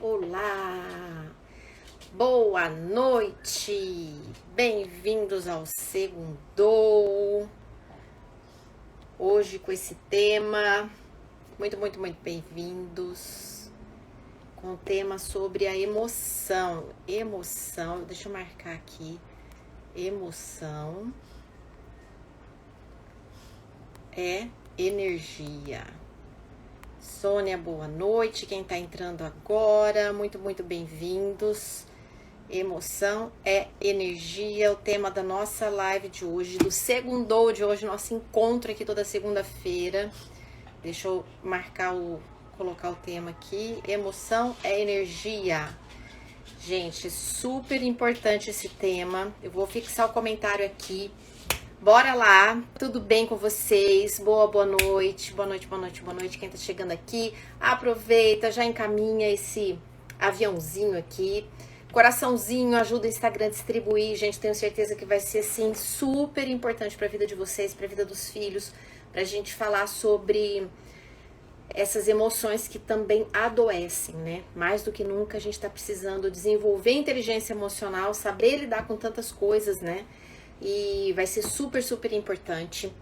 Olá, boa noite, bem-vindos ao Segundou. Hoje com esse tema, muito bem-vindos, com o tema sobre a emoção. Emoção, deixa eu marcar aqui, emoção é energia. Sônia, boa noite. Quem tá entrando agora, muito bem-vindos. Emoção é energia, o tema da nossa live de hoje, do Segundou de hoje, nosso encontro aqui toda segunda-feira. Deixa eu colocar o tema aqui. Emoção é energia. Gente, super importante esse tema. Eu vou fixar o comentário aqui. Bora lá, tudo bem com vocês? Boa noite. Quem tá chegando aqui, aproveita, já encaminha esse aviãozinho aqui. Coraçãozinho, ajuda o Instagram a distribuir. Gente, tenho certeza que vai ser, assim, super importante pra vida de vocês, pra vida dos filhos, pra gente falar sobre essas emoções que também adoecem, né? Mais do que nunca a gente tá precisando desenvolver inteligência emocional, saber lidar com tantas coisas, né? E vai ser super importante.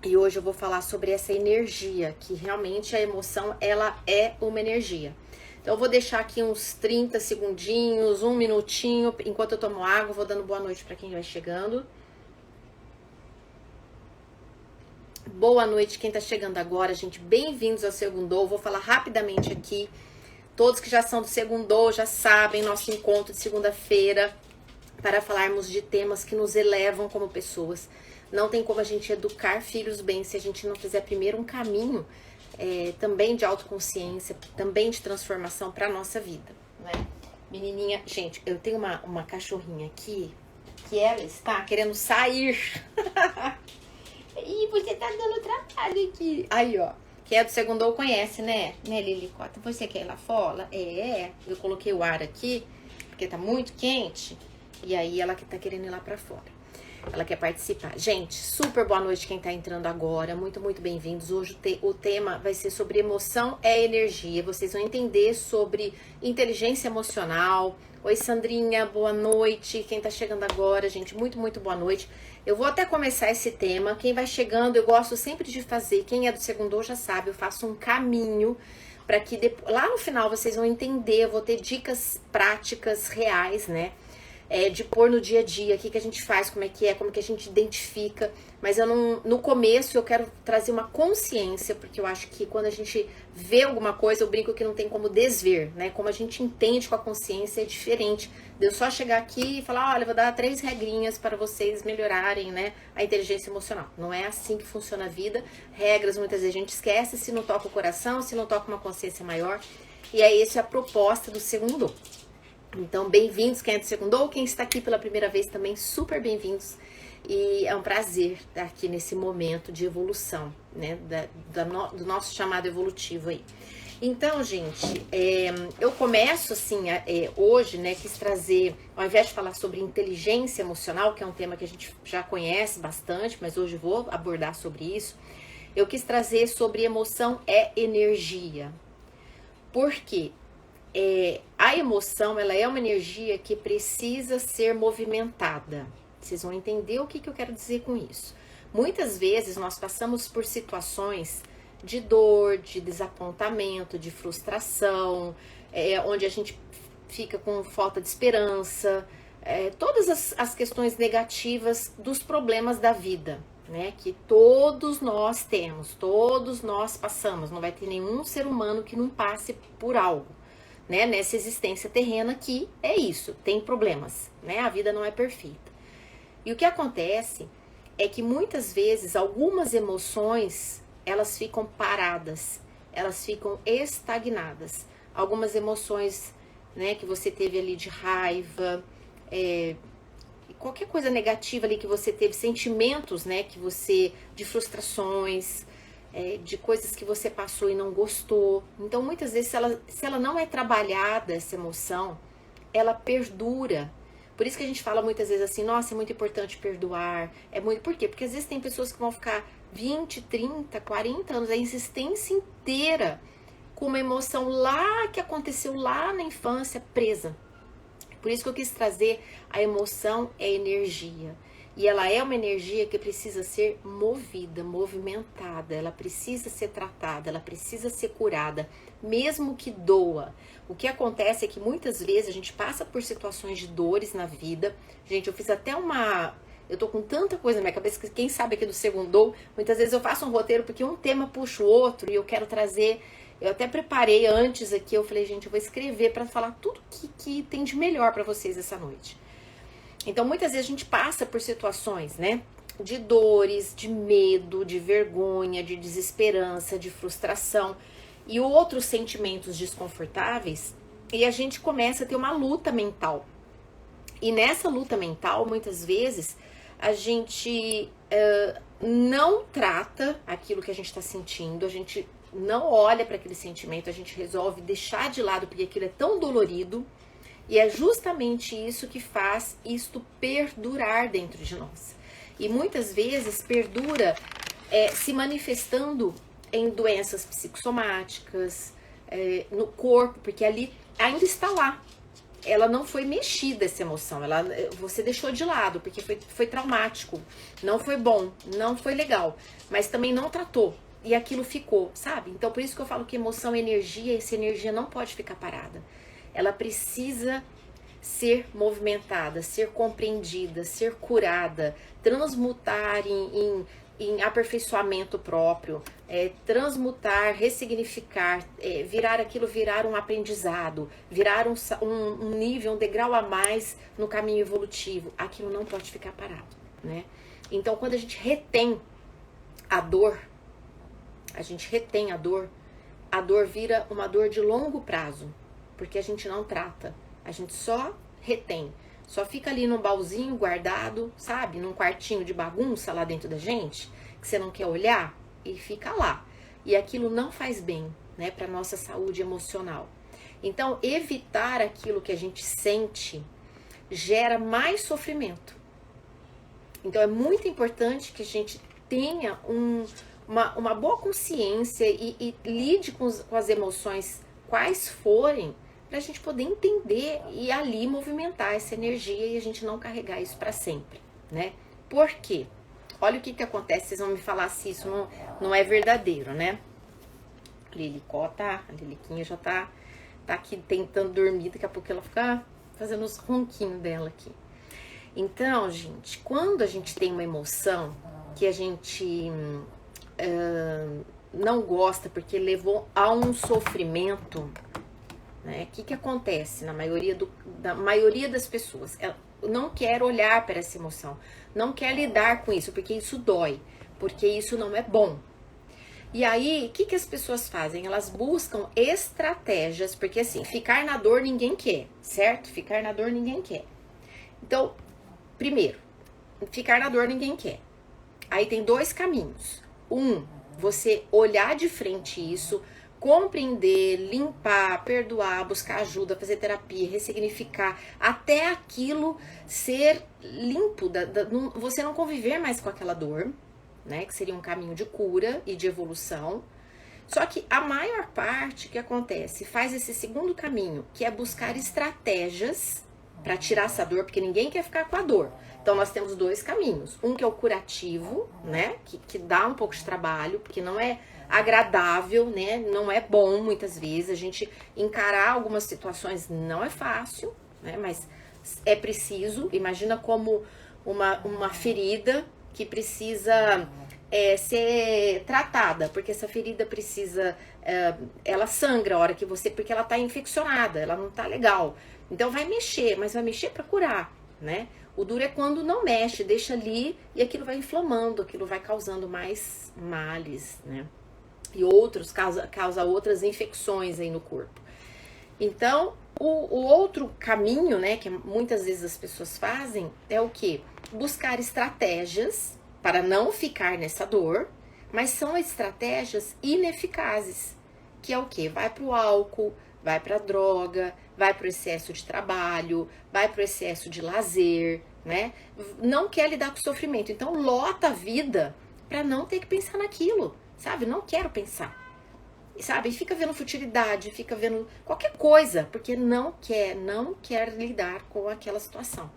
E hoje eu vou falar sobre essa energia, que realmente a emoção, ela é uma energia. Então eu vou deixar aqui uns 30 segundinhos, um minutinho, enquanto eu tomo água, vou dando boa noite para quem vai chegando. Boa noite quem tá chegando agora, gente, bem-vindos ao Segundou. Vou falar rapidamente aqui. Todos que já são do Segundou já sabem, nosso encontro de segunda-feira, para falarmos de temas que nos elevam como pessoas. Não tem como a gente educar filhos bem se a gente não fizer primeiro um caminho também de autoconsciência, também de transformação para a nossa vida, né? Menininha, gente, eu tenho uma cachorrinha aqui que ela está querendo sair. E você tá dando trabalho aqui. Aí, ó, quem é do Segundou conhece, né? Né, Lilicota? Você quer ir lá fora? Eu coloquei o ar aqui, porque tá muito quente. E aí ela que tá querendo ir lá pra fora. Ela quer participar. Gente, super boa noite quem tá entrando agora. Muito bem-vindos. Hoje o tema vai ser sobre emoção é energia. Vocês vão entender sobre inteligência emocional. Oi, Sandrinha, boa noite. Quem tá chegando agora, gente, muito boa noite. Eu vou até começar esse tema. Quem vai chegando, eu gosto sempre de fazer. Quem é do Segundou já sabe, eu faço um caminho para que lá no final vocês vão entender. Eu vou ter dicas práticas, reais, né? De pôr no dia a dia, o que a gente faz, como que a gente identifica, mas no começo eu quero trazer uma consciência, porque eu acho que quando a gente vê alguma coisa, eu brinco que não tem como desver, né, como a gente entende com a consciência é diferente, de eu só chegar aqui e falar, olha, vou dar 3 regrinhas para vocês melhorarem, né, a inteligência emocional, não é assim que funciona a vida, regras muitas vezes a gente esquece, se não toca o coração, se não toca uma consciência maior, e é essa a proposta do Segundou. Então, bem-vindos, quem é do Segundou, quem está aqui pela primeira vez também, super bem-vindos. E é um prazer estar aqui nesse momento de evolução, né, do nosso chamado evolutivo aí. Então, gente, eu começo assim, hoje, né, quis trazer, ao invés de falar sobre inteligência emocional, que é um tema que a gente já conhece bastante, mas hoje vou abordar sobre isso, eu quis trazer sobre emoção é energia. Por quê? A emoção, ela é uma energia que precisa ser movimentada. Vocês vão entender o que eu quero dizer com isso. Muitas vezes nós passamos por situações de dor, de desapontamento, de frustração, onde a gente fica com falta de esperança, todas as questões negativas dos problemas da vida, né? Que todos nós temos, todos nós passamos. Não vai ter nenhum ser humano que não passe por algo. Né, nessa existência terrena que é isso, tem problemas, né? A vida não é perfeita. E o que acontece é que muitas vezes algumas emoções, elas ficam paradas, elas ficam estagnadas. Algumas emoções, né, que você teve ali de raiva, qualquer coisa negativa ali que você teve, sentimentos, né, de frustrações, de coisas que você passou e não gostou. Então, muitas vezes, se ela não é trabalhada, essa emoção, ela perdura. Por isso que a gente fala muitas vezes assim, nossa, é muito importante perdoar. Por quê? Porque às vezes tem pessoas que vão ficar 20, 30, 40 anos, a existência inteira com uma emoção lá que aconteceu lá na infância presa. Por isso que eu quis trazer a emoção é energia. E ela é uma energia que precisa ser movida, movimentada, ela precisa ser tratada, ela precisa ser curada, mesmo que doa. O que acontece é que muitas vezes a gente passa por situações de dores na vida. Gente, eu fiz até eu tô com tanta coisa na minha cabeça que quem sabe aqui do Segundou, muitas vezes eu faço um roteiro porque um tema puxa o outro e eu quero trazer. Eu até preparei antes aqui, eu falei, gente, eu vou escrever para falar tudo que tem de melhor para vocês essa noite. Então, muitas vezes a gente passa por situações, né, de dores, de medo, de vergonha, de desesperança, de frustração e outros sentimentos desconfortáveis, e a gente começa a ter uma luta mental. E nessa luta mental, muitas vezes, a gente não trata aquilo que a gente está sentindo, a gente não olha para aquele sentimento, a gente resolve deixar de lado porque aquilo é tão dolorido. E é justamente isso que faz isto perdurar dentro de nós. E muitas vezes perdura se manifestando em doenças psicossomáticas, no corpo, porque ali ainda está lá. Ela não foi mexida, essa emoção. Você deixou de lado, porque foi traumático. Não foi bom, não foi legal. Mas também não tratou. E aquilo ficou, sabe? Então por isso que eu falo que emoção é energia, e essa energia não pode ficar parada. Ela precisa ser movimentada, ser compreendida, ser curada, transmutar em aperfeiçoamento próprio, transmutar, ressignificar, virar um aprendizado, virar um nível, um degrau a mais no caminho evolutivo. Aquilo não pode ficar parado, né? Então, quando a gente retém a dor, a dor vira uma dor de longo prazo, porque a gente não trata, a gente só retém, só fica ali num baúzinho guardado, sabe, num quartinho de bagunça lá dentro da gente, que você não quer olhar e fica lá. E aquilo não faz bem, né, para nossa saúde emocional. Então, evitar aquilo que a gente sente gera mais sofrimento. Então, é muito importante que a gente tenha uma boa consciência e lide com as emoções, quais forem, para a gente poder entender e ali movimentar essa energia e a gente não carregar isso para sempre, né? Por quê? Olha o que acontece, vocês vão me falar se isso não é verdadeiro, né? A Liliquinha já tá aqui tentando dormir, daqui a pouco ela fica fazendo os ronquinhos dela aqui. Então, gente, quando a gente tem uma emoção que a gente não gosta porque levou a um sofrimento, né? O que acontece na maioria das pessoas? Ela não quer olhar para essa emoção, não quer lidar com isso, porque isso dói, porque isso não é bom. E aí, o que as pessoas fazem? Elas buscam estratégias, porque assim, ficar na dor ninguém quer, certo? Ficar na dor ninguém quer. Então, primeiro, ficar na dor ninguém quer. Aí tem dois caminhos. Você olhar de frente isso, compreender, limpar, perdoar, buscar ajuda, fazer terapia, ressignificar, até aquilo ser limpo, você não conviver mais com aquela dor, né? Que seria um caminho de cura e de evolução. Só que a maior parte que acontece faz esse segundo caminho, que é buscar estratégias para tirar essa dor, porque ninguém quer ficar com a dor. Então nós temos dois caminhos, um que é o curativo, né, que dá um pouco de trabalho, porque não é agradável, né, não é bom muitas vezes, a gente encarar algumas situações não é fácil, né, mas é preciso. Imagina como uma ferida que precisa ser tratada, porque essa ferida precisa, ela sangra a hora que porque ela tá infeccionada, ela não tá legal. Então vai mexer, mas vai mexer para curar, né? O duro é quando não mexe, deixa ali e aquilo vai inflamando, aquilo vai causando mais males, né? E causa outras infecções aí no corpo. Então, o outro caminho, né, que muitas vezes as pessoas fazem, é o quê? Buscar estratégias para não ficar nessa dor, mas são estratégias ineficazes, que é o quê? Vai pro álcool, vai pra droga, vai pro excesso de trabalho, vai pro excesso de lazer, né? Não quer lidar com o sofrimento, então lota a vida para não ter que pensar naquilo, sabe? Não quero pensar. sabe? Fica vendo futilidade, fica vendo qualquer coisa, porque não quer lidar com aquela situação.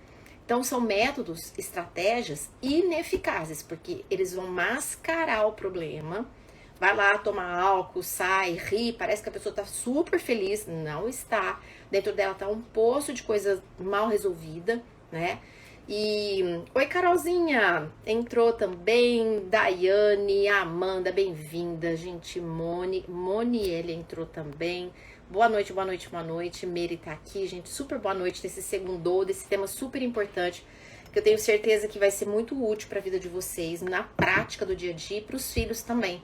Então são métodos, estratégias ineficazes, porque eles vão mascarar o problema. Vai lá tomar álcool, sai, ri, parece que a pessoa tá super feliz, não está. Dentro dela tá um poço de coisa mal resolvida, né? E oi, Carolzinha, entrou também, Daiane, Amanda, bem-vinda, gente, Moniele entrou também. Boa noite, boa noite, boa noite. Meri tá aqui, gente, super boa noite desse segundou, desse tema super importante, que eu tenho certeza que vai ser muito útil para a vida de vocês, na prática do dia a dia e para os filhos também.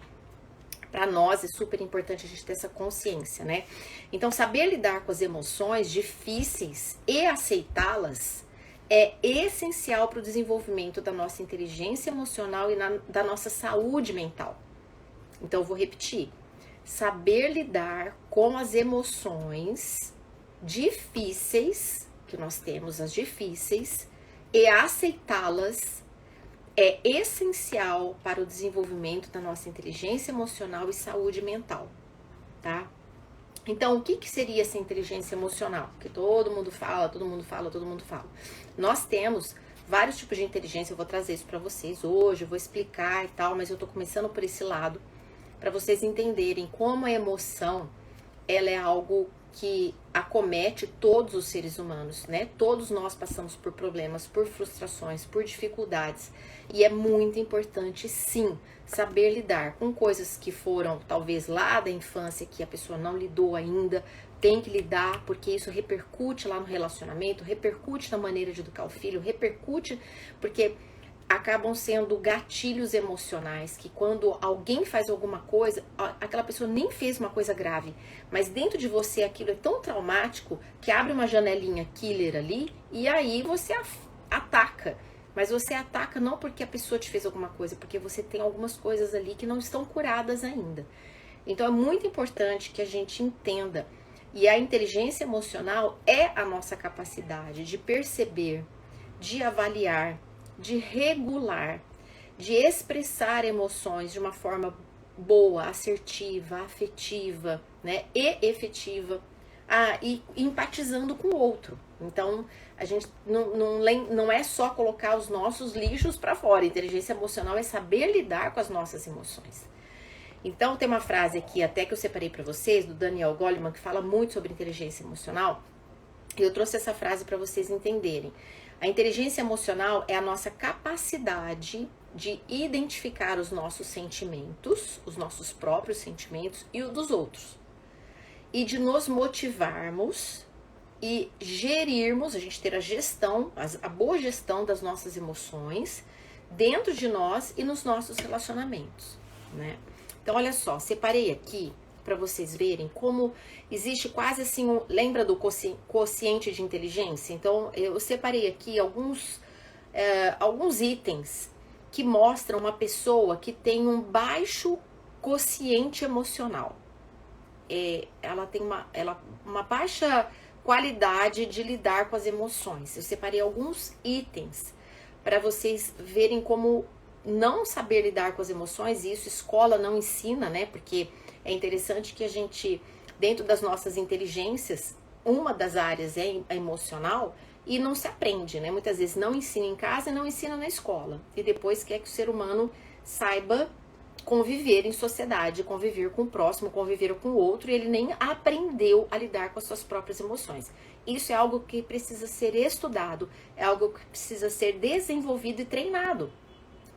Para nós é super importante a gente ter essa consciência, né? Então, saber lidar com as emoções difíceis e aceitá-las é essencial para o desenvolvimento da nossa inteligência emocional e da nossa saúde mental. Então, eu vou repetir. Saber lidar com as emoções difíceis, que nós temos as difíceis, e aceitá-las é essencial para o desenvolvimento da nossa inteligência emocional e saúde mental, tá? Então, o que seria essa inteligência emocional? Porque todo mundo fala. Nós temos vários tipos de inteligência, eu vou trazer isso para vocês hoje, eu vou explicar e tal, mas eu tô começando por esse lado, para vocês entenderem como a emoção, ela é algo que acomete todos os seres humanos, né? Todos nós passamos por problemas, por frustrações, por dificuldades. E é muito importante, sim, saber lidar com coisas que foram, talvez, lá da infância, que a pessoa não lidou ainda. Tem que lidar, porque isso repercute lá no relacionamento, repercute na maneira de educar o filho, repercute porque acabam sendo gatilhos emocionais, que quando alguém faz alguma coisa, aquela pessoa nem fez uma coisa grave, mas dentro de você aquilo é tão traumático que abre uma janelinha killer ali e aí você ataca. Mas você ataca não porque a pessoa te fez alguma coisa, porque você tem algumas coisas ali que não estão curadas ainda. Então é muito importante que a gente entenda. E a inteligência emocional é a nossa capacidade de perceber, de avaliar, de regular, de expressar emoções de uma forma boa, assertiva, afetiva, né, e efetiva, e empatizando com o outro. Então, a gente não é só colocar os nossos lixos para fora. Inteligência emocional é saber lidar com as nossas emoções. Então, tem uma frase aqui, até que eu separei para vocês, do Daniel Goleman, que fala muito sobre inteligência emocional. E eu trouxe essa frase para vocês entenderem. A inteligência emocional é a nossa capacidade de identificar os nossos sentimentos, os nossos próprios sentimentos e os dos outros. E de nos motivarmos e gerirmos, a gente ter a gestão, a boa gestão das nossas emoções dentro de nós e nos nossos relacionamentos, né? Então, olha só, separei aqui para vocês verem como existe quase assim, lembra do quociente de inteligência? Então, eu separei aqui alguns itens que mostram uma pessoa que tem um baixo quociente emocional. Ela tem uma baixa qualidade de lidar com as emoções. Eu separei alguns itens para vocês verem como não saber lidar com as emoções, e isso escola não ensina, né? Porque é interessante que a gente, dentro das nossas inteligências, uma das áreas é a emocional e não se aprende, né? Muitas vezes não ensina em casa e não ensina na escola. E depois quer que o ser humano saiba conviver em sociedade, conviver com o próximo, conviver com o outro, e ele nem aprendeu a lidar com as suas próprias emoções. Isso é algo que precisa ser estudado, é algo que precisa ser desenvolvido e treinado.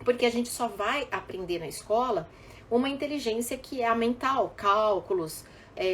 Porque a gente só vai aprender na escola uma inteligência que é a mental, cálculos,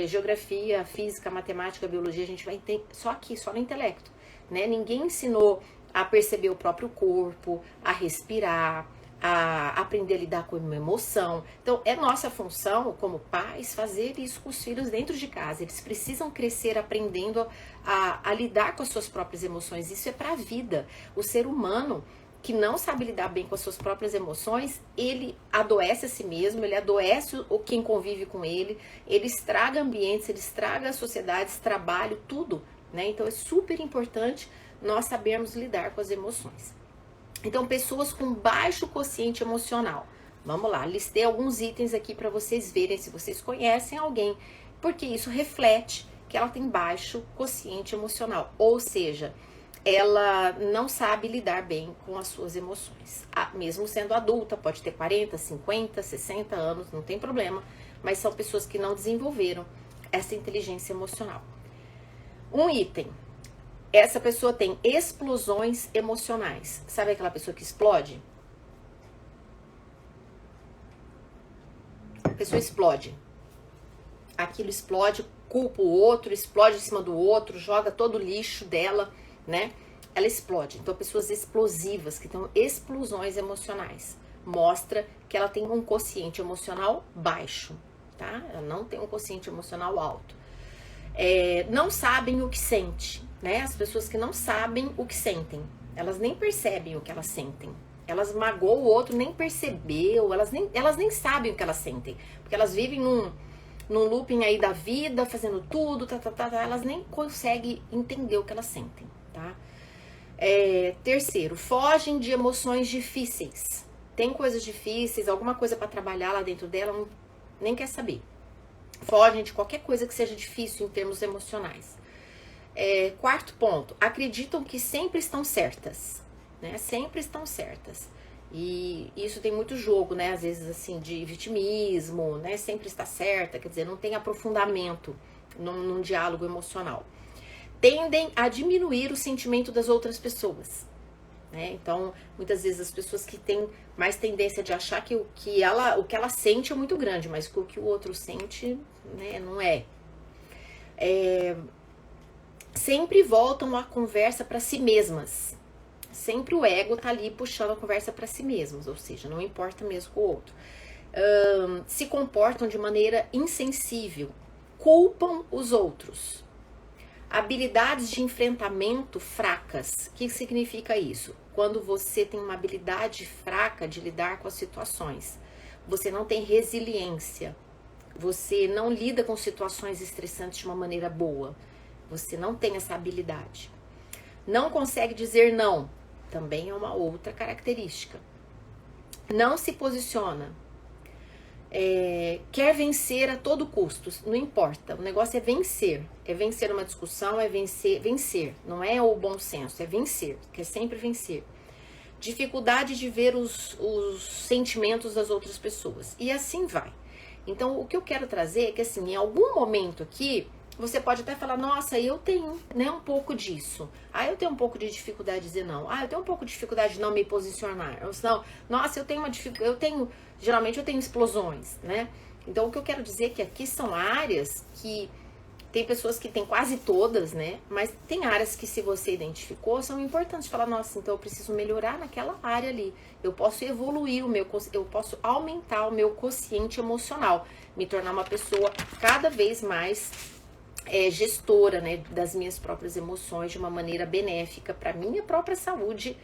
geografia, física, matemática, biologia, a gente vai ter só aqui, só no intelecto, né? Ninguém ensinou a perceber o próprio corpo, a respirar, a aprender a lidar com uma emoção. Então, é nossa função, como pais, fazer isso com os filhos dentro de casa. Eles precisam crescer aprendendo a lidar com as suas próprias emoções. Isso é para a vida. O ser humano que não sabe lidar bem com as suas próprias emoções, ele adoece a si mesmo, ele adoece quem convive com ele estraga ambientes, ele estraga sociedades, trabalho, tudo, né? Então é super importante nós sabermos lidar com as emoções. Então, pessoas com baixo quociente emocional, Vamos lá, listei alguns itens aqui para vocês verem se vocês conhecem alguém, porque isso reflete que ela tem baixo quociente emocional, ou seja, ela não sabe lidar bem com as suas emoções. Mesmo sendo adulta, pode ter 40, 50, 60 anos, não tem problema, mas são pessoas que não desenvolveram essa inteligência emocional. Um item, essa pessoa tem explosões emocionais. Sabe aquela pessoa que explode? A pessoa explode. Aquilo explode, culpa o outro, explode em cima do outro, joga todo o lixo dela, né? Ela explode. Então, pessoas explosivas, que têm explosões emocionais, mostra que ela tem um quociente emocional baixo, tá? Ela não tem um quociente emocional alto. Não sabem o que sente, né? As pessoas que não sabem o que sentem, elas nem percebem o que elas sentem. Elas magoam o outro, nem percebeu, elas nem sabem o que elas sentem, porque elas vivem num looping aí da vida, fazendo tudo, elas nem conseguem entender o que elas sentem, tá? Terceiro, fogem de emoções difíceis. Tem coisas difíceis, alguma coisa para trabalhar lá dentro dela, nem quer saber. Fogem de qualquer coisa que seja difícil em termos emocionais. Quarto ponto, acreditam que sempre estão certas, né? Sempre estão certas. E isso tem muito jogo, né? Às vezes, assim, de vitimismo, né? Sempre está certa, quer dizer, não tem aprofundamento num diálogo emocional. Tendem a diminuir o sentimento das outras pessoas, né? Então, muitas vezes as pessoas que têm mais tendência de achar que o que ela sente é muito grande, mas que o que o outro sente, né, não é. Sempre voltam a conversa para si mesmas. Sempre o ego tá ali puxando a conversa para si mesmos, ou seja, não importa mesmo com o outro. Se comportam de maneira insensível, culpam os outros. Habilidades de enfrentamento fracas. O que significa isso? Quando você tem uma habilidade fraca de lidar com as situações, você não tem resiliência, você não lida com situações estressantes de uma maneira boa, você não tem essa habilidade. Não consegue dizer não, também é uma outra característica. Não se posiciona. Quer vencer a todo custo, não importa, o negócio é vencer uma discussão, é vencer, não é o bom senso, é vencer, quer sempre vencer. Dificuldade de ver os sentimentos das outras pessoas, e assim vai. Então, o que eu quero trazer é que, assim, em algum momento aqui, você pode até falar, nossa, eu tenho, né, um pouco disso. Eu tenho um pouco de dificuldade de dizer não. Eu tenho um pouco de dificuldade de não me posicionar. Ou senão, nossa, eu tenho uma dificuldade, geralmente eu tenho explosões, né? Então, o que eu quero dizer é que aqui são áreas que tem pessoas que têm quase todas, né? Mas tem áreas que, se você identificou, são importantes. Falar, nossa, então eu preciso melhorar naquela área ali. Eu posso evoluir eu posso aumentar o meu quociente emocional, me tornar uma pessoa cada vez mais gestora, né, das minhas próprias emoções de uma maneira benéfica para minha própria saúde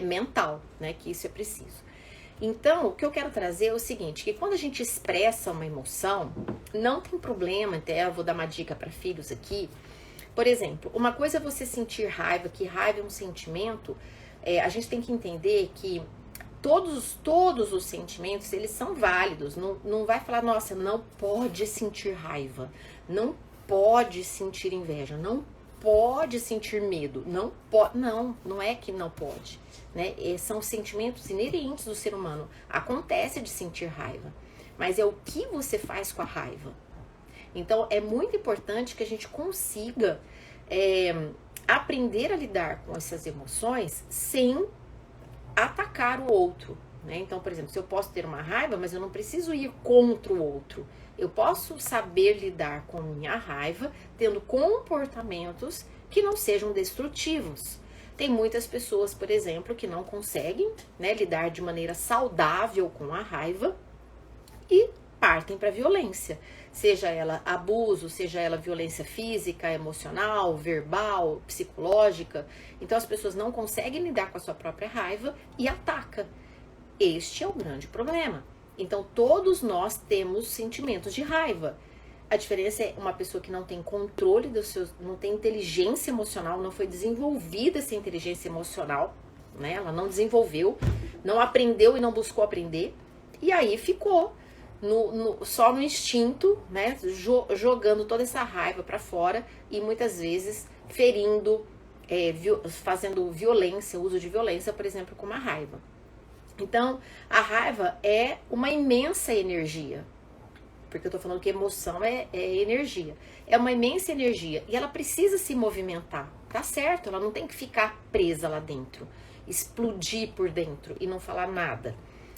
mental, né, que isso é preciso. Então, o que eu quero trazer é o seguinte, que quando a gente expressa uma emoção, não tem problema, até eu vou dar uma dica para filhos aqui. Por exemplo, uma coisa é você sentir raiva, que raiva é um sentimento, a gente tem que entender que todos os sentimentos, eles são válidos, não vai falar, nossa, não pode sentir raiva, não pode sentir inveja, não pode sentir medo, não é que não pode, né? São sentimentos inerentes do ser humano. Acontece de sentir raiva, mas é o que você faz com a raiva. Então, é muito importante que a gente consiga aprender a lidar com essas emoções sem atacar o outro, né? Então, por exemplo, se eu posso ter uma raiva, mas eu não preciso ir contra o outro. Eu posso saber lidar com minha raiva, tendo comportamentos que não sejam destrutivos. Tem muitas pessoas, por exemplo, que não conseguem, né, lidar de maneira saudável com a raiva e partem para a violência. Seja ela abuso, seja ela violência física, emocional, verbal, psicológica. Então as pessoas não conseguem lidar com a sua própria raiva e atacam. Este é o grande problema. Então, todos nós temos sentimentos de raiva. A diferença é uma pessoa que não tem controle não tem inteligência emocional, não foi desenvolvida essa inteligência emocional, né? Ela não desenvolveu, não aprendeu e não buscou aprender. E aí ficou só no instinto, né? Jogando toda essa raiva para fora e muitas vezes ferindo, fazendo violência, uso de violência, por exemplo, com uma raiva. Então, a raiva é uma imensa energia. Porque eu tô falando que emoção é energia. É uma imensa energia. E ela precisa se movimentar. Tá certo, ela não tem que ficar presa lá dentro. Explodir por dentro e não falar nada.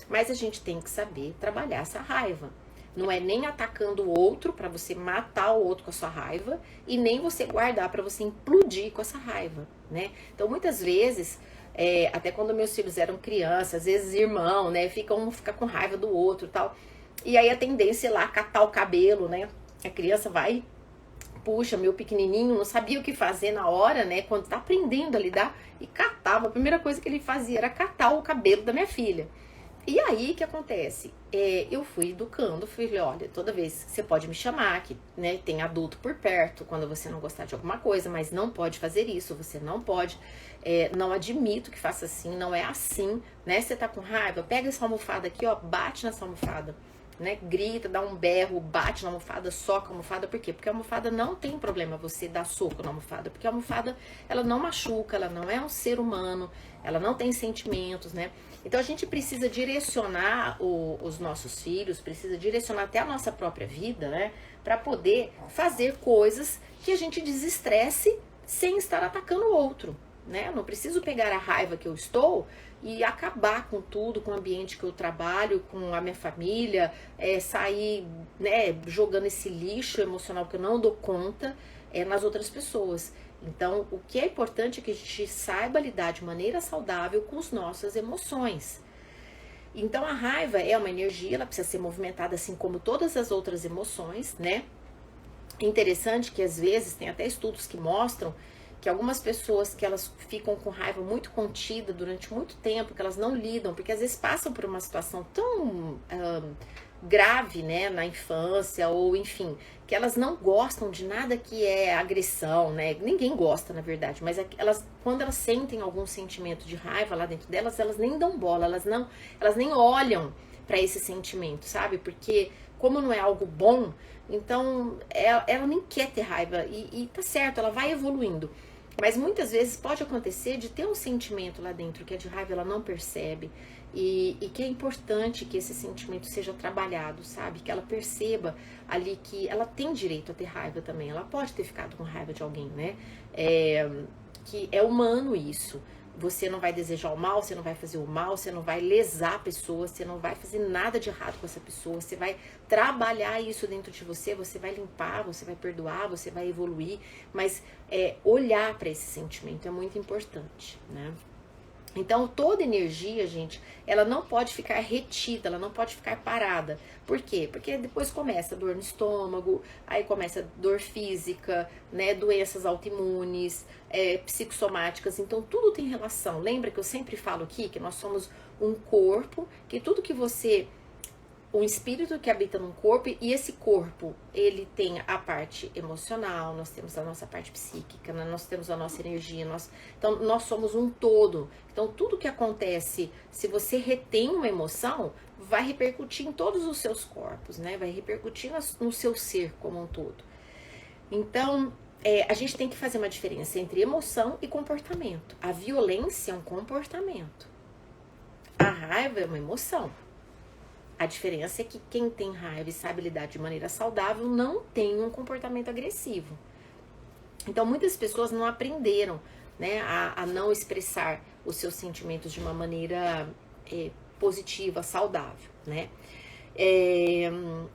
Mas a gente tem que saber trabalhar essa raiva. Não é nem atacando o outro para você matar o outro com a sua raiva. E nem você guardar para você implodir com essa raiva, né? Então, muitas vezes... até quando meus filhos eram crianças, às vezes irmão, né? Um fica com raiva do outro e tal. E aí a tendência é lá catar o cabelo, né? A criança vai, puxa, meu pequenininho não sabia o que fazer na hora, né? Quando tá aprendendo a lidar, e catava. A primeira coisa que ele fazia era catar o cabelo da minha filha. E aí, o que acontece? Eu fui educando, falei, olha, toda vez que você pode me chamar, que né, tem adulto por perto, quando você não gostar de alguma coisa, mas não pode fazer isso, você não pode, não admito que faça assim, não é assim, né? Você tá com raiva, pega essa almofada aqui, ó, bate nessa almofada. Né, grita, dá um berro, bate na almofada, soca a almofada. Por quê? Porque a almofada não tem problema você dar soco na almofada. Porque a almofada, ela não machuca, ela não é um ser humano, ela não tem sentimentos, né? Então a gente precisa direcionar os nossos filhos, precisa direcionar até a nossa própria vida, né? Pra poder fazer coisas que a gente desestresse sem estar atacando o outro, né? Eu não preciso pegar a raiva que eu estou e acabar com tudo, com o ambiente que eu trabalho, com a minha família, sair, né, jogando esse lixo emocional que eu não dou conta nas outras pessoas. Então, o que é importante é que a gente saiba lidar de maneira saudável com as nossas emoções. Então, a raiva é uma energia, ela precisa ser movimentada assim como todas as outras emoções, né? Interessante que às vezes tem até estudos que mostram que algumas pessoas que elas ficam com raiva muito contida durante muito tempo, que elas não lidam, porque às vezes passam por uma situação tão grave, né, na infância, ou enfim, que elas não gostam de nada que é agressão, né, ninguém gosta na verdade, mas elas, quando elas sentem algum sentimento de raiva lá dentro delas, elas nem dão bola, elas nem olham para esse sentimento, sabe, porque como não é algo bom, então ela nem quer ter raiva, e tá certo, ela vai evoluindo. Mas muitas vezes pode acontecer de ter um sentimento lá dentro que é de raiva, ela não percebe. E que é importante que esse sentimento seja trabalhado, sabe? Que ela perceba ali que ela tem direito a ter raiva também. Ela pode ter ficado com raiva de alguém, né? Que é humano isso. Você não vai desejar o mal, você não vai fazer o mal, você não vai lesar a pessoa, você não vai fazer nada de errado com essa pessoa, você vai trabalhar isso dentro de você, você vai limpar, você vai perdoar, você vai evoluir, mas olhar para esse sentimento é muito importante, né? Então, toda energia, gente, ela não pode ficar retida, ela não pode ficar parada. Por quê? Porque depois começa dor no estômago, aí começa dor física, né, doenças autoimunes, psicossomáticas. Então, tudo tem relação. Lembra que eu sempre falo aqui que nós somos um corpo, que tudo que você... um espírito que habita num corpo, e esse corpo, ele tem a parte emocional, nós temos a nossa parte psíquica, né? Nós temos a nossa energia, então nós somos um todo. Então tudo que acontece, se você retém uma emoção, vai repercutir em todos os seus corpos, né? Vai repercutir no seu ser como um todo. Então, a gente tem que fazer uma diferença entre emoção e comportamento. A violência é um comportamento. A raiva é uma emoção. A diferença é que quem tem raiva e sabe lidar de maneira saudável não tem um comportamento agressivo. Então, muitas pessoas não aprenderam, né, a não expressar os seus sentimentos de uma maneira positiva, saudável, né?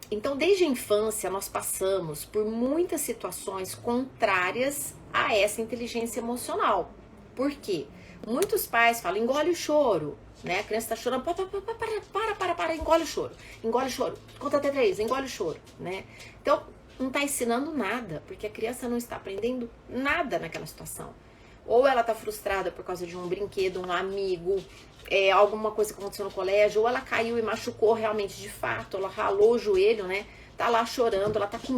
Então, desde a infância, nós passamos por muitas situações contrárias a essa inteligência emocional. Por quê? Muitos pais falam, engole o choro, né? A criança tá chorando, para, engole o choro, conta até 3, engole o choro, né? Então, não tá ensinando nada, porque a criança não está aprendendo nada naquela situação. Ou ela tá frustrada por causa de um brinquedo, um amigo, alguma coisa que aconteceu no colégio, ou ela caiu e machucou realmente de fato, ela ralou o joelho, né? tá lá chorando, ela tá com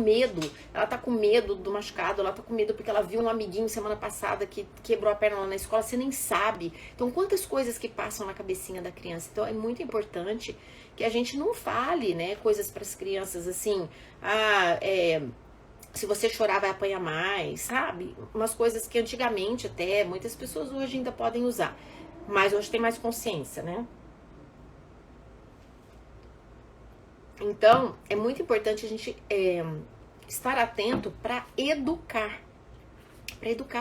medo do machucado, ela tá com medo porque ela viu um amiguinho semana passada que quebrou a perna lá na escola, você nem sabe. Então, quantas coisas que passam na cabecinha da criança. Então, é muito importante que a gente não fale, né, coisas para as crianças assim, se você chorar vai apanhar mais, sabe? Umas coisas que antigamente até muitas pessoas hoje ainda podem usar, mas hoje tem mais consciência, né? Então, é muito importante a gente estar atento para educar,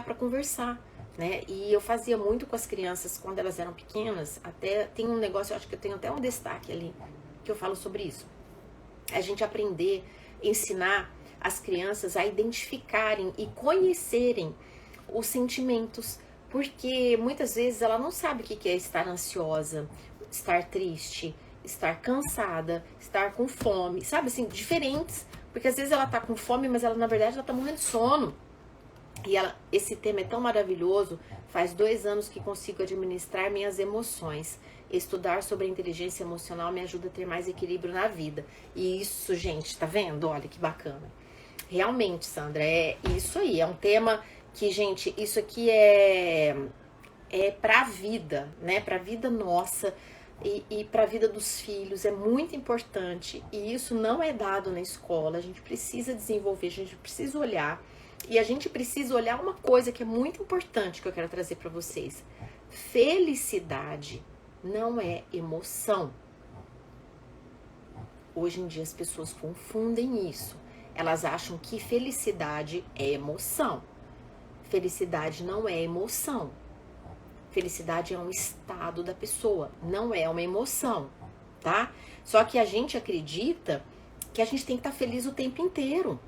para conversar, né? E eu fazia muito com as crianças quando elas eram pequenas, até tem um negócio, eu acho que eu tenho até um destaque ali, que eu falo sobre isso. A gente aprender, ensinar as crianças a identificarem e conhecerem os sentimentos, porque muitas vezes ela não sabe o que é estar ansiosa, estar triste, estar cansada, estar com fome, sabe assim, diferentes, porque às vezes ela tá com fome, mas ela na verdade ela tá morrendo de sono. E esse tema é tão maravilhoso, faz 2 anos que consigo administrar minhas emoções. Estudar sobre a inteligência emocional me ajuda a ter mais equilíbrio na vida. E isso, gente, tá vendo? Olha que bacana. Realmente, Sandra, é isso aí, é um tema que, gente, isso aqui é pra vida, né? Pra vida nossa e pra vida dos filhos, é muito importante. E isso não é dado na escola, a gente precisa desenvolver, a gente precisa olhar. E a gente precisa olhar uma coisa que é muito importante que eu quero trazer pra vocês. Felicidade não é emoção. Hoje em dia as pessoas confundem isso. Elas acham que felicidade é emoção. Felicidade não é emoção. Felicidade é um estado da pessoa, não é uma emoção, tá? Só que a gente acredita que a gente tem que estar feliz o tempo inteiro.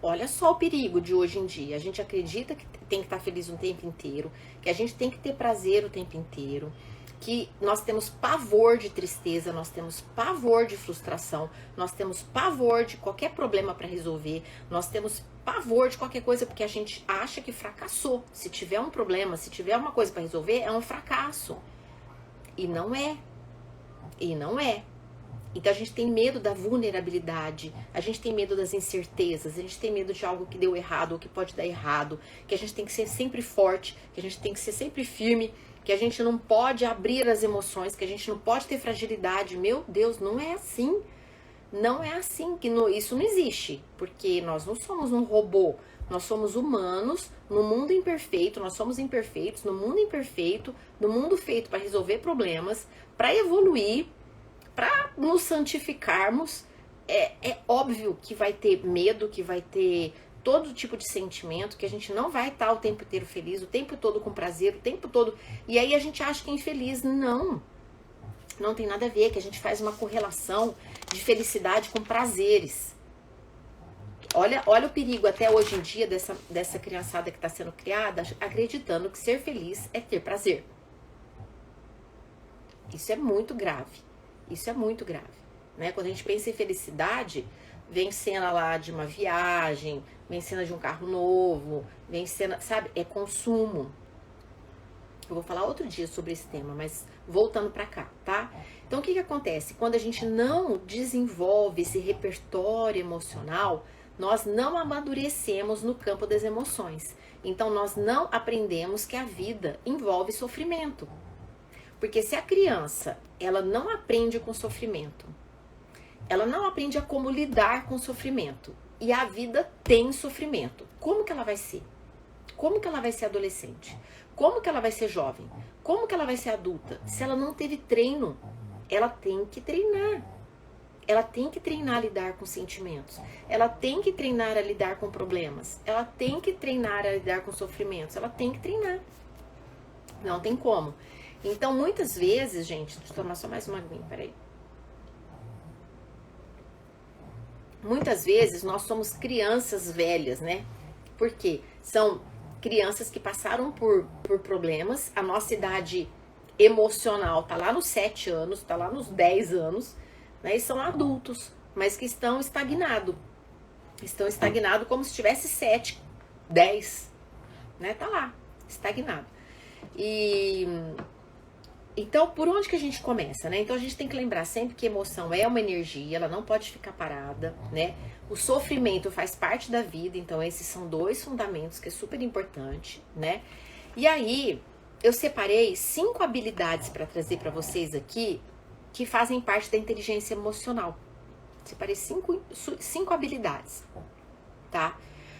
Olha só o perigo de hoje em dia. A gente acredita que tem que estar feliz o tempo inteiro, que a gente tem que ter prazer o tempo inteiro, que nós temos pavor de tristeza, nós temos pavor de frustração, nós temos pavor de qualquer problema para resolver, nós temos pavor de qualquer coisa porque a gente acha que fracassou. Se tiver um problema, se tiver uma coisa para resolver, é um fracasso. E não é. E não é. Então a gente tem medo da vulnerabilidade, a gente tem medo das incertezas, a gente tem medo de algo que deu errado ou que pode dar errado, que a gente tem que ser sempre forte, que a gente tem que ser sempre firme, que a gente não pode abrir as emoções, que a gente não pode ter fragilidade. Meu Deus, não é assim. Não é assim, isso não existe, porque nós não somos um robô, nós somos humanos no mundo imperfeito, nós somos imperfeitos no mundo imperfeito, no mundo feito para resolver problemas, para evoluir, para nos santificarmos. É óbvio que vai ter medo, que vai ter todo tipo de sentimento, que a gente não vai estar o tempo inteiro feliz, o tempo todo com prazer, o tempo todo. E aí a gente acha que é infeliz. Não tem nada a ver, que a gente faz uma correlação de felicidade com prazeres. Olha o perigo até hoje em dia dessa criançada que está sendo criada, acreditando que ser feliz é ter prazer. Isso é muito grave. Isso é muito grave, né? Quando a gente pensa em felicidade, vem cena lá de uma viagem, vem cena de um carro novo, vem cena, sabe? É consumo. Eu vou falar outro dia sobre esse tema, mas voltando pra cá, tá? Então, o que acontece? Quando a gente não desenvolve esse repertório emocional, nós não amadurecemos no campo das emoções. Então, nós não aprendemos que a vida envolve sofrimento. Porque se a criança, ela não aprende com sofrimento, ela não aprende a como lidar com sofrimento, e a vida tem sofrimento, como que ela vai ser? Como que ela vai ser adolescente? Como que ela vai ser jovem? Como que ela vai ser adulta? Se ela não teve treino, ela tem que treinar. Ela tem que treinar a lidar com sentimentos. Ela tem que treinar a lidar com problemas. Ela tem que treinar a lidar com sofrimentos. Ela tem que treinar. Não tem como. Então, muitas vezes, gente, deixa eu tomar só mais uma aguinha, peraí. Muitas vezes nós somos crianças velhas, né? Por quê? São crianças que passaram por problemas, a nossa idade emocional tá lá nos 7 anos, tá lá nos 10 anos, né? E são adultos, mas que estão estagnados. Estão estagnados como se tivesse 7, 10, né? Tá lá, estagnado. E Então, por onde que a gente começa, né? Então, a gente tem que lembrar sempre que emoção é uma energia, ela não pode ficar parada, né? O sofrimento faz parte da vida, então esses são 2 fundamentos que é super importante, né? E aí, eu separei 5 habilidades para trazer para vocês aqui que fazem parte da inteligência emocional. Separei 5 habilidades, tá?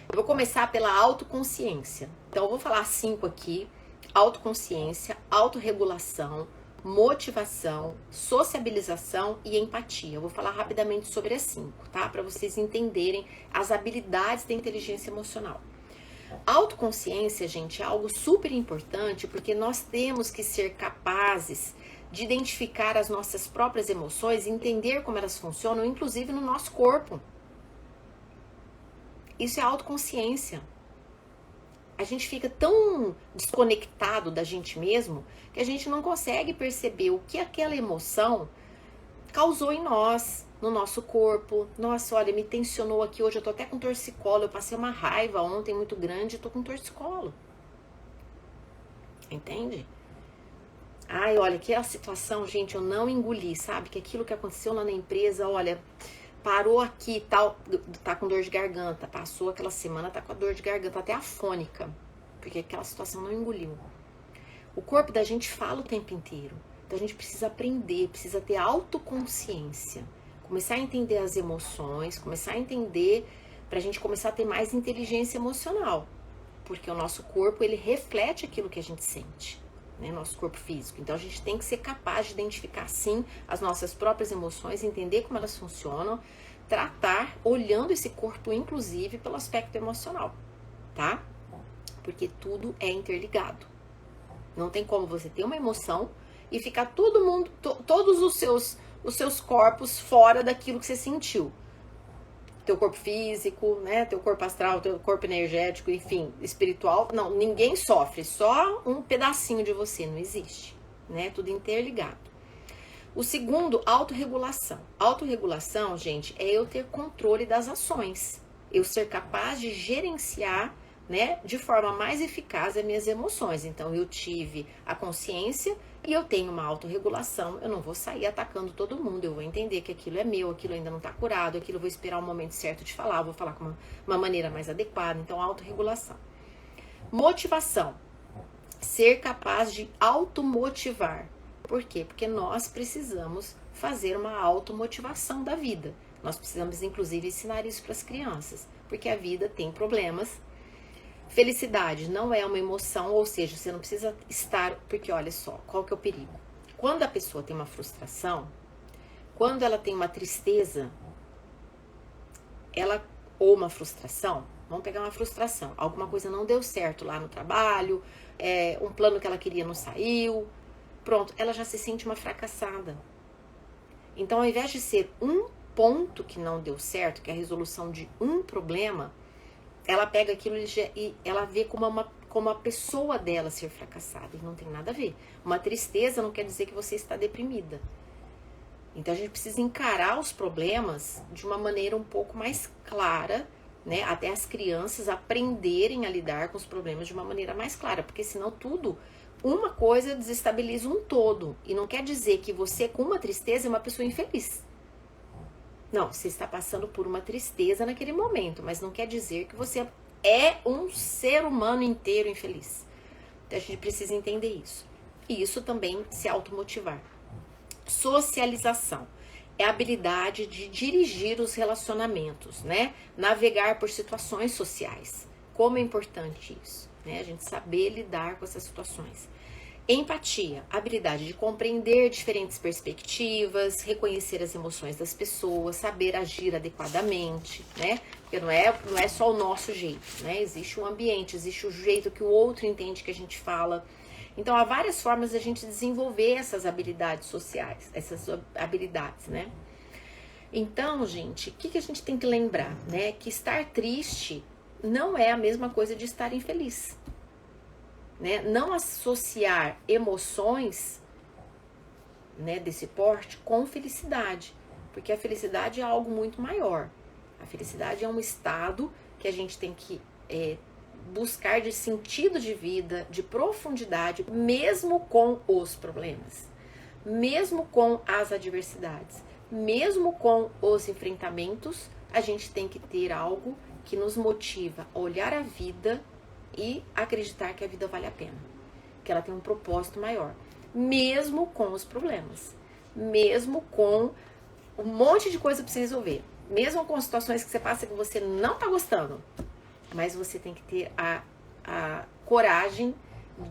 Eu vou começar pela autoconsciência. Então, eu vou falar 5 aqui. Autoconsciência, autorregulação, motivação, sociabilização e empatia. Eu vou falar rapidamente sobre as 5, tá? Para vocês entenderem as habilidades da inteligência emocional. Autoconsciência, gente, é algo super importante porque nós temos que ser capazes de identificar as nossas próprias emoções e entender como elas funcionam, inclusive no nosso corpo. Isso é autoconsciência. A gente fica tão desconectado da gente mesmo que a gente não consegue perceber o que aquela emoção causou em nós, no nosso corpo. Nossa, olha, me tensionou aqui hoje, eu tô até com torcicolo, eu passei uma raiva ontem muito grande e tô com torcicolo. Entende? Ai, olha, aquela situação, gente, eu não engoli, sabe? Que aquilo que aconteceu lá na empresa, olha, parou aqui e tal, tá com dor de garganta, passou aquela semana, tá com a dor de garganta, até afônica, porque aquela situação não engoliu. O corpo da gente fala o tempo inteiro, então a gente precisa aprender, precisa ter autoconsciência, começar a entender as emoções, começar a entender, pra gente começar a ter mais inteligência emocional, porque o nosso corpo, ele reflete aquilo que a gente sente, né, nosso corpo físico. Então a gente tem que ser capaz de identificar sim as nossas próprias emoções, entender como elas funcionam, tratar olhando esse corpo inclusive pelo aspecto emocional, tá? Porque tudo é interligado. Não tem como você ter uma emoção e ficar todo mundo, todos os seus corpos fora daquilo que você sentiu. Teu corpo físico, né, teu corpo astral, teu corpo energético, enfim, espiritual. Não, ninguém sofre, só um pedacinho de você, não existe, né? Tudo interligado. O segundo, autorregulação. Autorregulação, gente, é eu ter controle das ações. Eu ser capaz de gerenciar, né, de forma mais eficaz as minhas emoções. Então, eu tive a consciência e eu tenho uma autorregulação. Eu não vou sair atacando todo mundo. Eu vou entender que aquilo é meu, aquilo ainda não está curado, aquilo eu vou esperar o momento certo de falar, eu vou falar com uma maneira mais adequada. Então, autorregulação. Motivação. Ser capaz de automotivar. Por quê? Porque nós precisamos fazer uma automotivação da vida. Nós precisamos, inclusive, ensinar isso para as crianças. Porque a vida tem problemas. Felicidade não é uma emoção, ou seja, você não precisa estar... Porque olha só, qual que é o perigo? Quando a pessoa tem uma frustração, quando ela tem uma tristeza, ou uma frustração, vamos pegar uma frustração, alguma coisa não deu certo lá no trabalho, um plano que ela queria não saiu, pronto, ela já se sente uma fracassada. Então, ao invés de ser um ponto que não deu certo, que é a resolução de um problema, ela pega aquilo e ela vê como a pessoa dela ser fracassada. E não tem nada a ver. Uma tristeza não quer dizer que você está deprimida. Então, a gente precisa encarar os problemas de uma maneira um pouco mais clara, né? Até as crianças aprenderem a lidar com os problemas de uma maneira mais clara. Porque senão uma coisa desestabiliza um todo. E não quer dizer que você, com uma tristeza, é uma pessoa infeliz. Não, você está passando por uma tristeza naquele momento, mas não quer dizer que você é um ser humano inteiro infeliz. Então a gente precisa entender isso. E isso também se automotivar. Socialização é a habilidade de dirigir os relacionamentos, né? Navegar por situações sociais. Como é importante isso, né? A gente saber lidar com essas situações. Empatia, habilidade de compreender diferentes perspectivas, reconhecer as emoções das pessoas, saber agir adequadamente, né? Porque não é só o nosso jeito, né? Existe um ambiente, existe o jeito que o outro entende que a gente fala. Então, há várias formas de a gente desenvolver essas habilidades sociais, essas habilidades, né? Então, gente, o que a gente tem que lembrar, né? Que estar triste não é a mesma coisa de estar infeliz. Né? Não associar emoções, né, desse porte com felicidade, porque a felicidade é algo muito maior. A felicidade é um estado que a gente tem que buscar de sentido de vida, de profundidade, mesmo com os problemas, mesmo com as adversidades, mesmo com os enfrentamentos, a gente tem que ter algo que nos motiva a olhar a vida e acreditar que a vida vale a pena, que ela tem um propósito maior, mesmo com os problemas, mesmo com um monte de coisa para você resolver, mesmo com situações que você passa que você não tá gostando, mas você tem que ter a coragem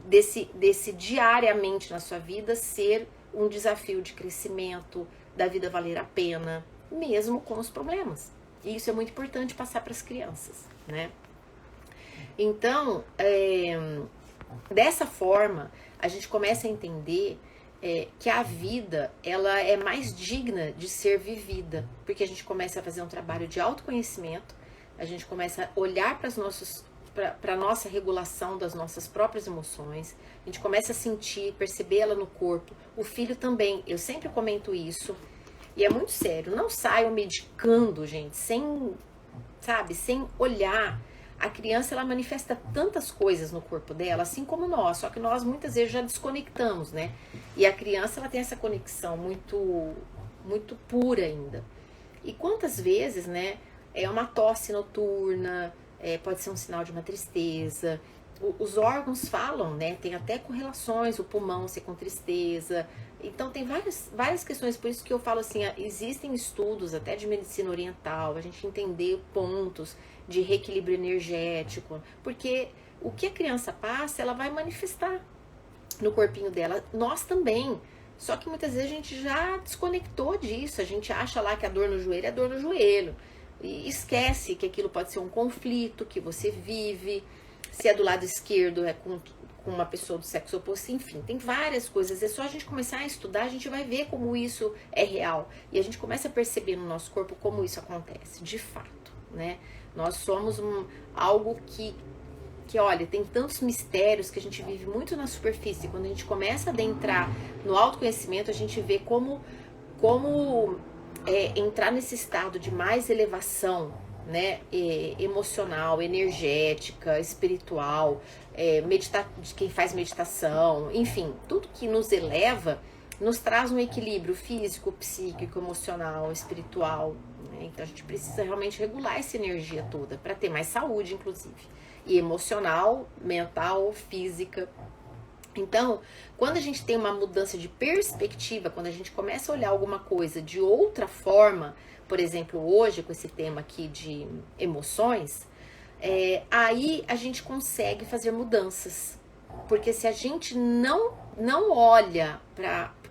desse diariamente na sua vida ser um desafio de crescimento, da vida valer a pena, mesmo com os problemas. E isso é muito importante passar para as crianças, né? Então, dessa forma, a gente começa a entender que a vida, ela é mais digna de ser vivida, porque a gente começa a fazer um trabalho de autoconhecimento, a gente começa a olhar para a nossa regulação das nossas próprias emoções, a gente começa a sentir, perceber ela no corpo, o filho também, eu sempre comento isso, e é muito sério, não saiam medicando, gente, sem olhar. A criança, ela manifesta tantas coisas no corpo dela, assim como nós, só que nós muitas vezes já desconectamos, né? E a criança, ela tem essa conexão muito, muito pura ainda. E quantas vezes, né, é uma tosse noturna, pode ser um sinal de uma tristeza. Os órgãos falam, né, tem até correlações, o pulmão ser com tristeza. Então tem várias questões, por isso que eu falo assim, existem estudos até de medicina oriental, a gente entender pontos de reequilíbrio energético, porque o que a criança passa, ela vai manifestar no corpinho dela, nós também, só que muitas vezes a gente já desconectou disso, a gente acha lá que a dor no joelho é dor no joelho, e esquece que aquilo pode ser um conflito que você vive, se é do lado esquerdo é com uma pessoa do sexo oposto, enfim, tem várias coisas, é só a gente começar a estudar, a gente vai ver como isso é real, e a gente começa a perceber no nosso corpo como isso acontece, de fato, né? Nós somos algo que olha, tem tantos mistérios que a gente vive muito na superfície, quando a gente começa a adentrar no autoconhecimento, a gente vê como entrar nesse estado de mais elevação, né, emocional, energética, espiritual, de quem faz meditação, enfim, tudo que nos eleva nos traz um equilíbrio físico, psíquico, emocional, espiritual, né? Então a gente precisa realmente regular essa energia toda para ter mais saúde, inclusive, e emocional, mental, física. Então, quando a gente tem uma mudança de perspectiva, quando a gente começa a olhar alguma coisa de outra forma, por exemplo, hoje com esse tema aqui de emoções, aí a gente consegue fazer mudanças. Porque se a gente não olha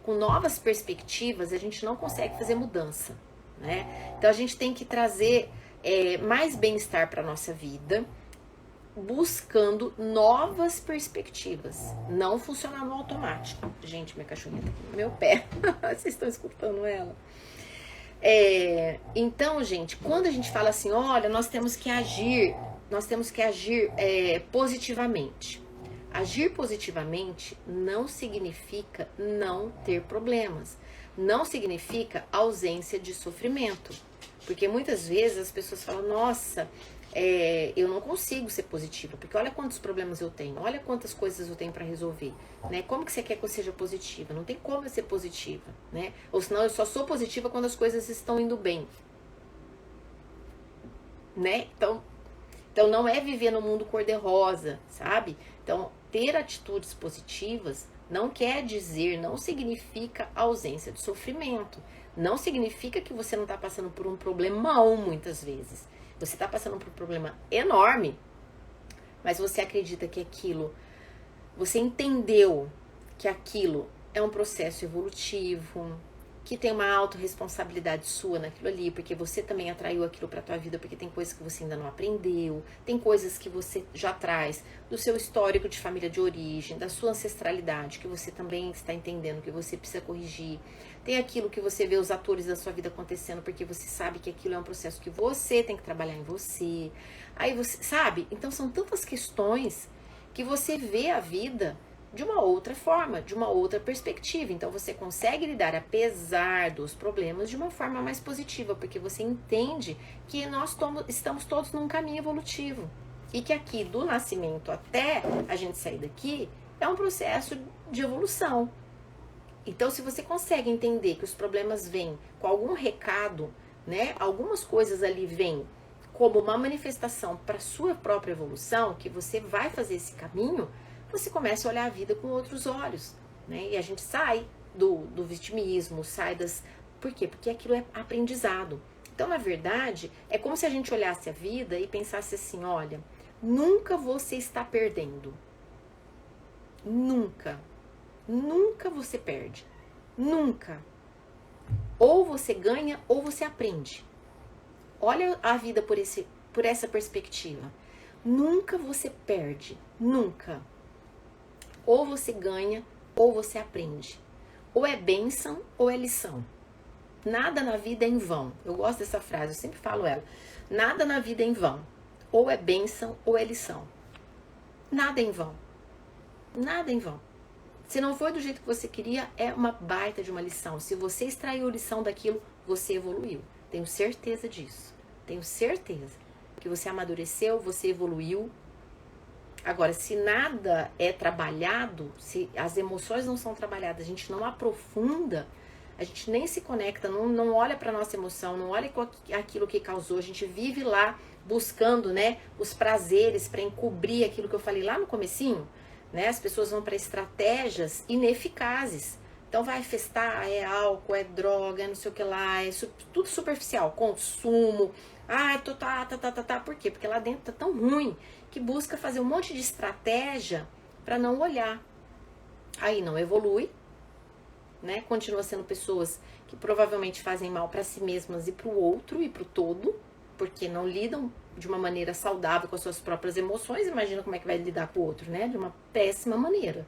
com novas perspectivas, a gente não consegue fazer mudança, né? Então a gente tem que trazer mais bem-estar para a nossa vida, buscando novas perspectivas, não funcionar no automático. Gente, minha cachorrinha tá aqui no meu pé, vocês estão escutando ela? Então, gente, quando a gente fala assim, olha, nós temos que agir positivamente. Agir positivamente não significa não ter problemas, não significa ausência de sofrimento, porque muitas vezes as pessoas falam, nossa, eu não consigo ser positiva, porque olha quantos problemas eu tenho, olha quantas coisas eu tenho para resolver, né? Como que você quer que eu seja positiva? Não tem como eu ser positiva, né? Ou senão eu só sou positiva quando as coisas estão indo bem, né? Então não é viver no mundo cor-de-rosa, sabe? Então, ter atitudes positivas não quer dizer, não significa ausência de sofrimento, não significa que você não está passando por um problemão muitas vezes. Você está passando por um problema enorme, mas você acredita que aquilo, você entendeu que aquilo é um processo evolutivo, que tem uma autorresponsabilidade sua naquilo ali, porque você também atraiu aquilo para a tua vida, porque tem coisas que você ainda não aprendeu, tem coisas que você já traz do seu histórico de família de origem, da sua ancestralidade, que você também está entendendo que você precisa corrigir. Tem aquilo que você vê os atores da sua vida acontecendo, porque você sabe que aquilo é um processo que você tem que trabalhar em você. Aí você, sabe? Então são tantas questões que você vê a vida de uma outra forma, de uma outra perspectiva. Então você consegue lidar, apesar dos problemas, de uma forma mais positiva, porque você entende que nós estamos todos num caminho evolutivo. E que aqui, do nascimento até a gente sair daqui, é um processo de evolução. Então, se você consegue entender que os problemas vêm com algum recado, né? Algumas coisas ali vêm como uma manifestação para sua própria evolução, que você vai fazer esse caminho, você começa a olhar a vida com outros olhos, né? E a gente sai do vitimismo, sai das... Por quê? Porque aquilo é aprendizado. Então, na verdade, é como se a gente olhasse a vida e pensasse assim, olha, nunca você está perdendo. Nunca. Nunca você perde. Nunca. Ou você ganha ou você aprende. Olha a vida por essa perspectiva. Nunca você perde. Nunca. Ou você ganha ou você aprende. Ou é bênção ou é lição. Nada na vida é em vão. Eu gosto dessa frase, eu sempre falo ela. Nada na vida é em vão. Ou é bênção ou é lição. Nada é em vão. Nada é em vão. Se não foi do jeito que você queria, é uma baita de uma lição. Se você extraiu lição daquilo, você evoluiu. Tenho certeza disso. Tenho certeza que você amadureceu, você evoluiu. Agora, se nada é trabalhado, se as emoções não são trabalhadas, a gente não aprofunda, a gente nem se conecta, não olha para nossa emoção, não olha com aquilo que causou, a gente vive lá buscando, né, os prazeres para encobrir aquilo que eu falei lá no comecinho. Né? As pessoas vão para estratégias ineficazes. Então vai festar, é álcool, é droga, é não sei o que lá, é tudo superficial, consumo. Por quê? Porque lá dentro tá tão ruim que busca fazer um monte de estratégia para não olhar. Aí não evolui, né? Continua sendo pessoas que provavelmente fazem mal para si mesmas e para o outro e para o todo, porque não lidam de uma maneira saudável com as suas próprias emoções. Imagina como é que vai lidar com o outro, né? De uma péssima maneira.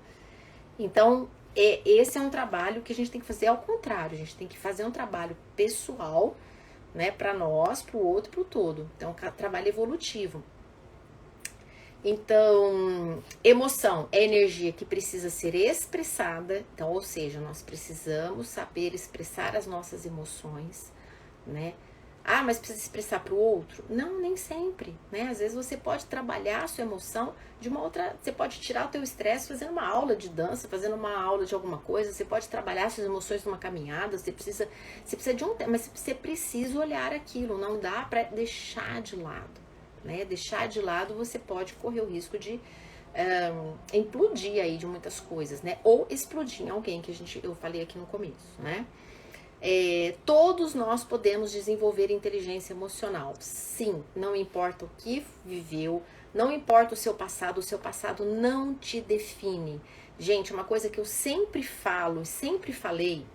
Então, esse é um trabalho que a gente tem que fazer ao contrário. A gente tem que fazer um trabalho pessoal, né? Para nós, para o outro, para o todo. Então, trabalho evolutivo. Então, emoção é energia que precisa ser expressada. Então, ou seja, nós precisamos saber expressar as nossas emoções, né? Ah, mas precisa expressar para o outro? Não, nem sempre, né? Às vezes você pode trabalhar a sua emoção de uma outra... Você pode tirar o teu estresse fazendo uma aula de dança, fazendo uma aula de alguma coisa. Você pode trabalhar suas emoções numa caminhada. Você precisa de um tempo, mas você precisa olhar aquilo. Não dá para deixar de lado, né? Deixar de lado, você pode correr o risco de implodir aí de muitas coisas, né? Ou explodir em alguém, que eu falei aqui no começo, né? Todos nós podemos desenvolver inteligência emocional. Sim, não importa o que viveu, não importa o seu passado não te define. Gente, uma coisa que eu sempre falo, sempre falei,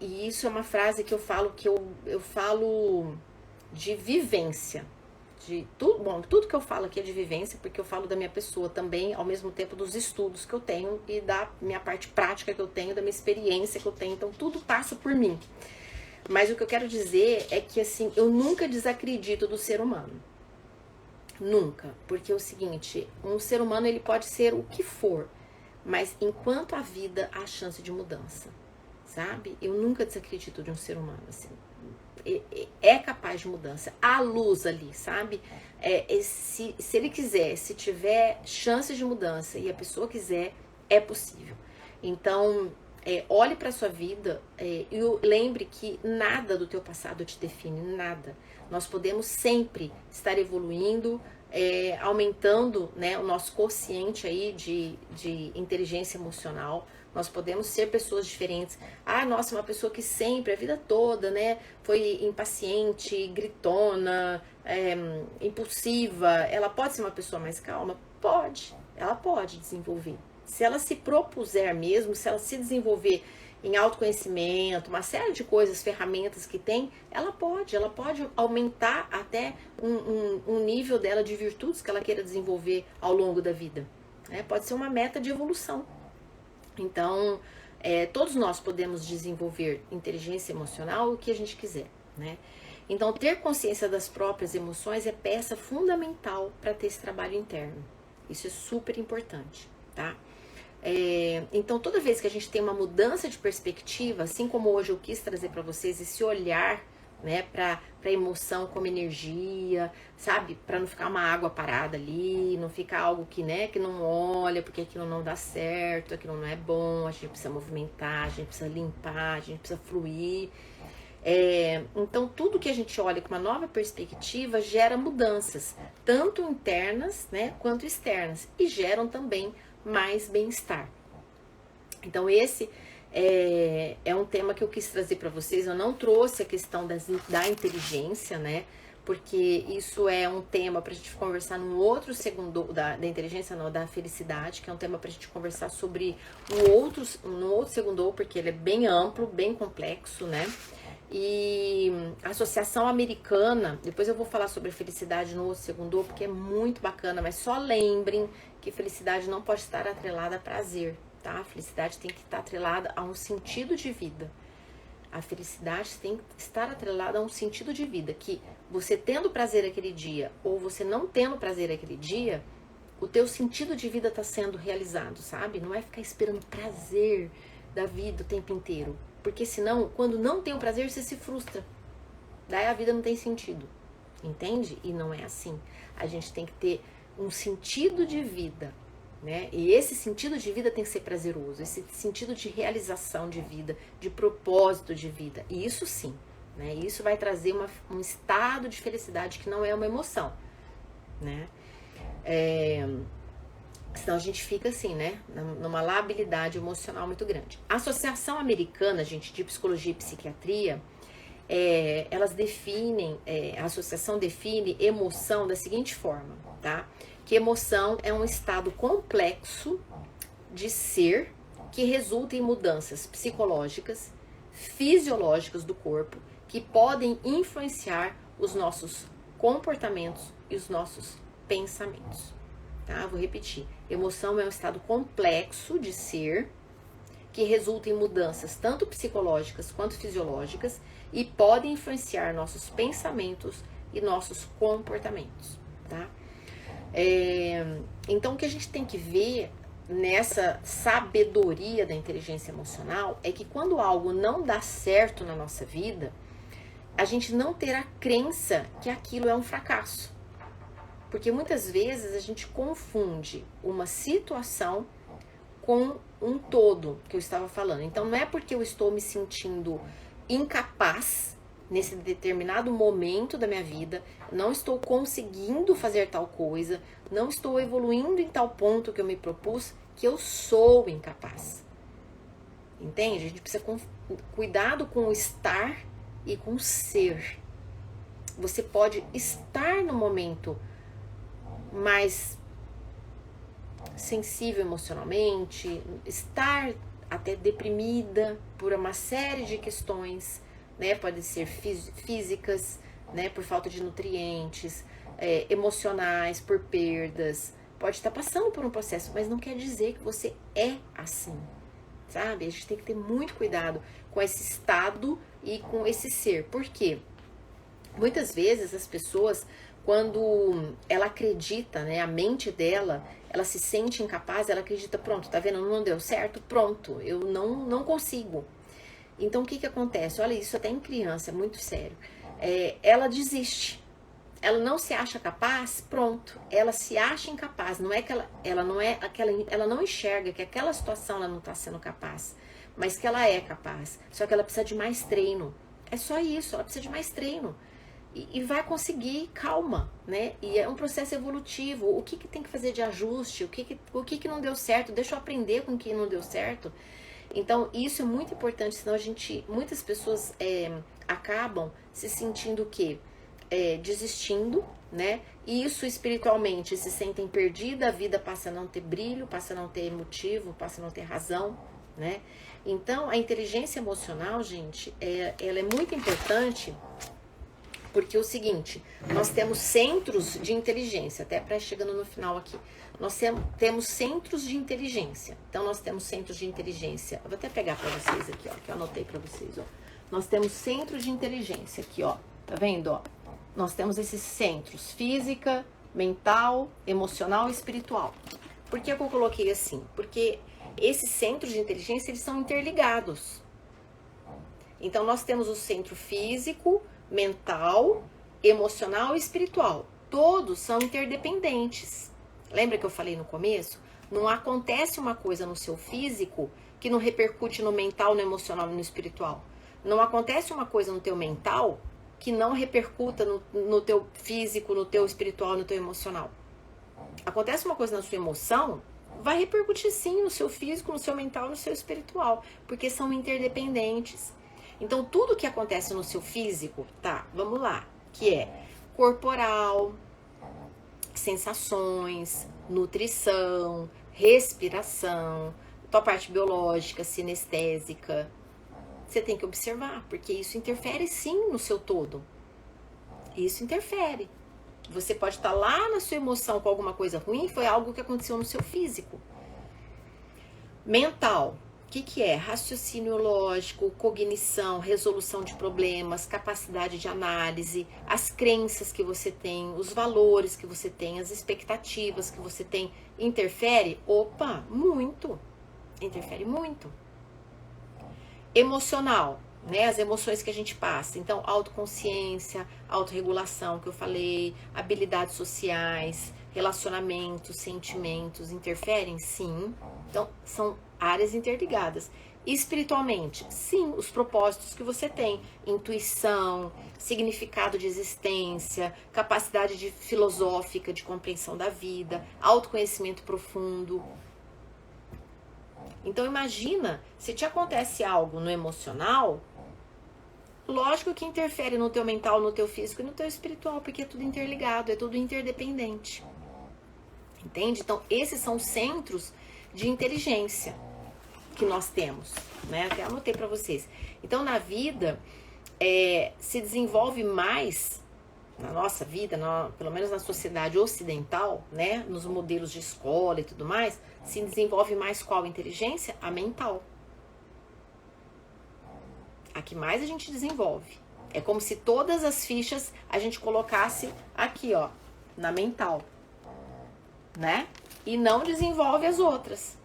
e isso é uma frase que eu falo, eu falo de vivência. De tudo, bom, tudo que eu falo aqui é de vivência, porque eu falo da minha pessoa também, ao mesmo tempo dos estudos que eu tenho e da minha parte prática que eu tenho, da minha experiência que eu tenho, então tudo passa por mim. Mas o que eu quero dizer é que, assim, eu nunca desacredito do ser humano. Nunca. Porque é o seguinte, um ser humano, ele pode ser o que for, mas enquanto há vida, há chance de mudança, sabe? Eu nunca desacredito de um ser humano, assim. É capaz de mudança, há luz ali, sabe? Se ele quiser, se tiver chances de mudança e a pessoa quiser, é possível. Então, olhe para a sua vida e lembre que nada do teu passado te define, nada. Nós podemos sempre estar evoluindo, aumentando, né, o nosso quociente aí de inteligência emocional. Nós podemos ser pessoas diferentes. Ah, nossa, uma pessoa que sempre, a vida toda, né, foi impaciente, gritona, impulsiva. Ela pode ser uma pessoa mais calma? Pode. Ela pode desenvolver. Se ela se propuser mesmo, se ela se desenvolver em autoconhecimento, uma série de coisas, ferramentas que tem, ela pode aumentar até um nível dela de virtudes que ela queira desenvolver ao longo da vida. Né? Pode ser uma meta de evolução. Então, todos nós podemos desenvolver inteligência emocional o que a gente quiser, né? Então, ter consciência das próprias emoções é peça fundamental para ter esse trabalho interno. Isso é super importante, tá? Então, toda vez que a gente tem uma mudança de perspectiva, assim como hoje eu quis trazer para vocês esse olhar, né? Pra emoção como energia, sabe? Pra não ficar uma água parada ali, não ficar algo que, né, que não olha, porque aquilo não dá certo, aquilo não é bom, a gente precisa movimentar, a gente precisa limpar, a gente precisa fluir. Então, tudo que a gente olha com uma nova perspectiva gera mudanças, tanto internas, né, quanto externas, e geram também mais bem-estar. Então, esse é um tema que eu quis trazer para vocês. Eu não trouxe a questão da inteligência, né? Porque isso é um tema para a gente conversar num outro segundo, da inteligência, não, da felicidade, que é um tema para a gente conversar sobre um outro segundo, porque ele é bem amplo, bem complexo, né? E a Associação Americana, depois eu vou falar sobre a felicidade no outro segundo, porque é muito bacana, mas só lembrem que felicidade não pode estar atrelada a prazer, tá? A felicidade tem que estar atrelada a um sentido de vida. A felicidade tem que estar atrelada a um sentido de vida, que você tendo prazer aquele dia ou você não tendo prazer aquele dia, o teu sentido de vida está sendo realizado, sabe? Não é ficar esperando prazer da vida o tempo inteiro. Porque senão, quando não tem o prazer, você se frustra. Daí a vida não tem sentido. Entende? E não é assim. A gente tem que ter um sentido de vida, né? E esse sentido de vida tem que ser prazeroso. Esse sentido de realização de vida, de propósito de vida. E isso sim, né? Isso vai trazer um estado de felicidade que não é uma emoção, né? Senão a gente fica assim, né? Numa labilidade emocional muito grande. A Associação Americana, gente, de Psicologia e Psiquiatria, elas definem, a associação define emoção da seguinte forma, tá? Que emoção é um estado complexo de ser que resulta em mudanças psicológicas, fisiológicas do corpo, que podem influenciar os nossos comportamentos e os nossos pensamentos. Tá? Vou repetir. Emoção é um estado complexo de ser que resulta em mudanças tanto psicológicas quanto fisiológicas e podem influenciar nossos pensamentos e nossos comportamentos, tá? Então, o que a gente tem que ver nessa sabedoria da inteligência emocional é que quando algo não dá certo na nossa vida, a gente não ter a crença que aquilo é um fracasso. Porque muitas vezes a gente confunde uma situação com um todo que eu estava falando. Então não é porque eu estou me sentindo incapaz nesse determinado momento da minha vida, não estou conseguindo fazer tal coisa, não estou evoluindo em tal ponto que eu me propus, que eu sou incapaz. Entende? A gente precisa cuidado com o estar e com o ser. Você pode estar no momento mais sensível emocionalmente, estar até deprimida por uma série de questões, né? Pode ser físicas, né? Por falta de nutrientes, emocionais, por perdas. Pode estar passando por um processo, mas não quer dizer que você é assim, sabe? A gente tem que ter muito cuidado com esse estado e com esse ser. Por quê? Muitas vezes as pessoas, quando ela acredita, né, a mente dela, ela se sente incapaz, ela acredita, pronto, tá vendo, não deu certo, pronto, eu não consigo. Então, o que acontece? Olha, isso até em criança, é muito sério. Ela desiste, ela não se acha capaz, pronto, ela se acha incapaz, não é que ela não enxerga que aquela situação ela não está sendo capaz, mas que ela é capaz, só que ela precisa de mais treino. É só isso, ela precisa de mais treino. E vai conseguir, calma, né? E é um processo evolutivo. O que tem que fazer de ajuste? O que não deu certo? Deixa eu aprender com o que não deu certo. Então, isso é muito importante, senão muitas pessoas acabam se sentindo o quê? Desistindo, né? E isso espiritualmente se sentem perdidas, a vida passa a não ter brilho, passa a não ter motivo, passa a não ter razão, né? Então, a inteligência emocional, gente, ela é muito importante. Porque é o seguinte, nós temos centros de inteligência, até para chegando no final aqui, nós temos centros de inteligência. Então, nós temos centros de inteligência, eu vou até pegar para vocês aqui, ó, que eu anotei para vocês, ó. Nós temos centros de inteligência aqui, ó, tá vendo, ó? Nós temos esses centros, física, mental, emocional e espiritual. Por que eu coloquei assim? Porque esses centros de inteligência, eles são interligados. Então, nós temos o centro físico, mental, emocional e espiritual. Todos são interdependentes. Lembra que eu falei no começo? Não acontece uma coisa no seu físico que não repercute no mental, no emocional e no espiritual. Não acontece uma coisa no teu mental que não repercuta no teu físico, no teu espiritual, no teu emocional. Acontece uma coisa na sua emoção, vai repercutir sim no seu físico, no seu mental, no seu espiritual, porque são interdependentes. Então, tudo que acontece no seu físico, tá, vamos lá, que é corporal, sensações, nutrição, respiração, tua parte biológica, sinestésica, você tem que observar, porque isso interfere sim no seu todo. Isso interfere. Você pode estar lá na sua emoção com alguma coisa ruim, foi algo que aconteceu no seu físico. Mental. O que é? Raciocínio lógico, cognição, resolução de problemas, capacidade de análise, as crenças que você tem, os valores que você tem, as expectativas que você tem. Interfere? Opa, muito. Interfere muito. Emocional, né? As emoções que a gente passa. Então, autoconsciência, autorregulação que eu falei, habilidades sociais, relacionamentos, sentimentos, interferem? Sim. Então, são áreas interligadas. Espiritualmente, sim, os propósitos que você tem, intuição, significado de existência, capacidade filosófica de compreensão da vida, autoconhecimento profundo. Então imagina, se te acontece algo no emocional, lógico que interfere no teu mental, no teu físico e no teu espiritual, porque é tudo interligado, é tudo interdependente. Entende? Então esses são centros de inteligência que nós temos, né? Até anotei para vocês. Então na vida se desenvolve mais, na nossa vida, pelo menos na sociedade ocidental, né? Nos modelos de escola e tudo mais, se desenvolve mais qual inteligência? A mental. A que mais a gente desenvolve. É como se todas as fichas a gente colocasse aqui, ó, na mental, né? E não desenvolve as outras.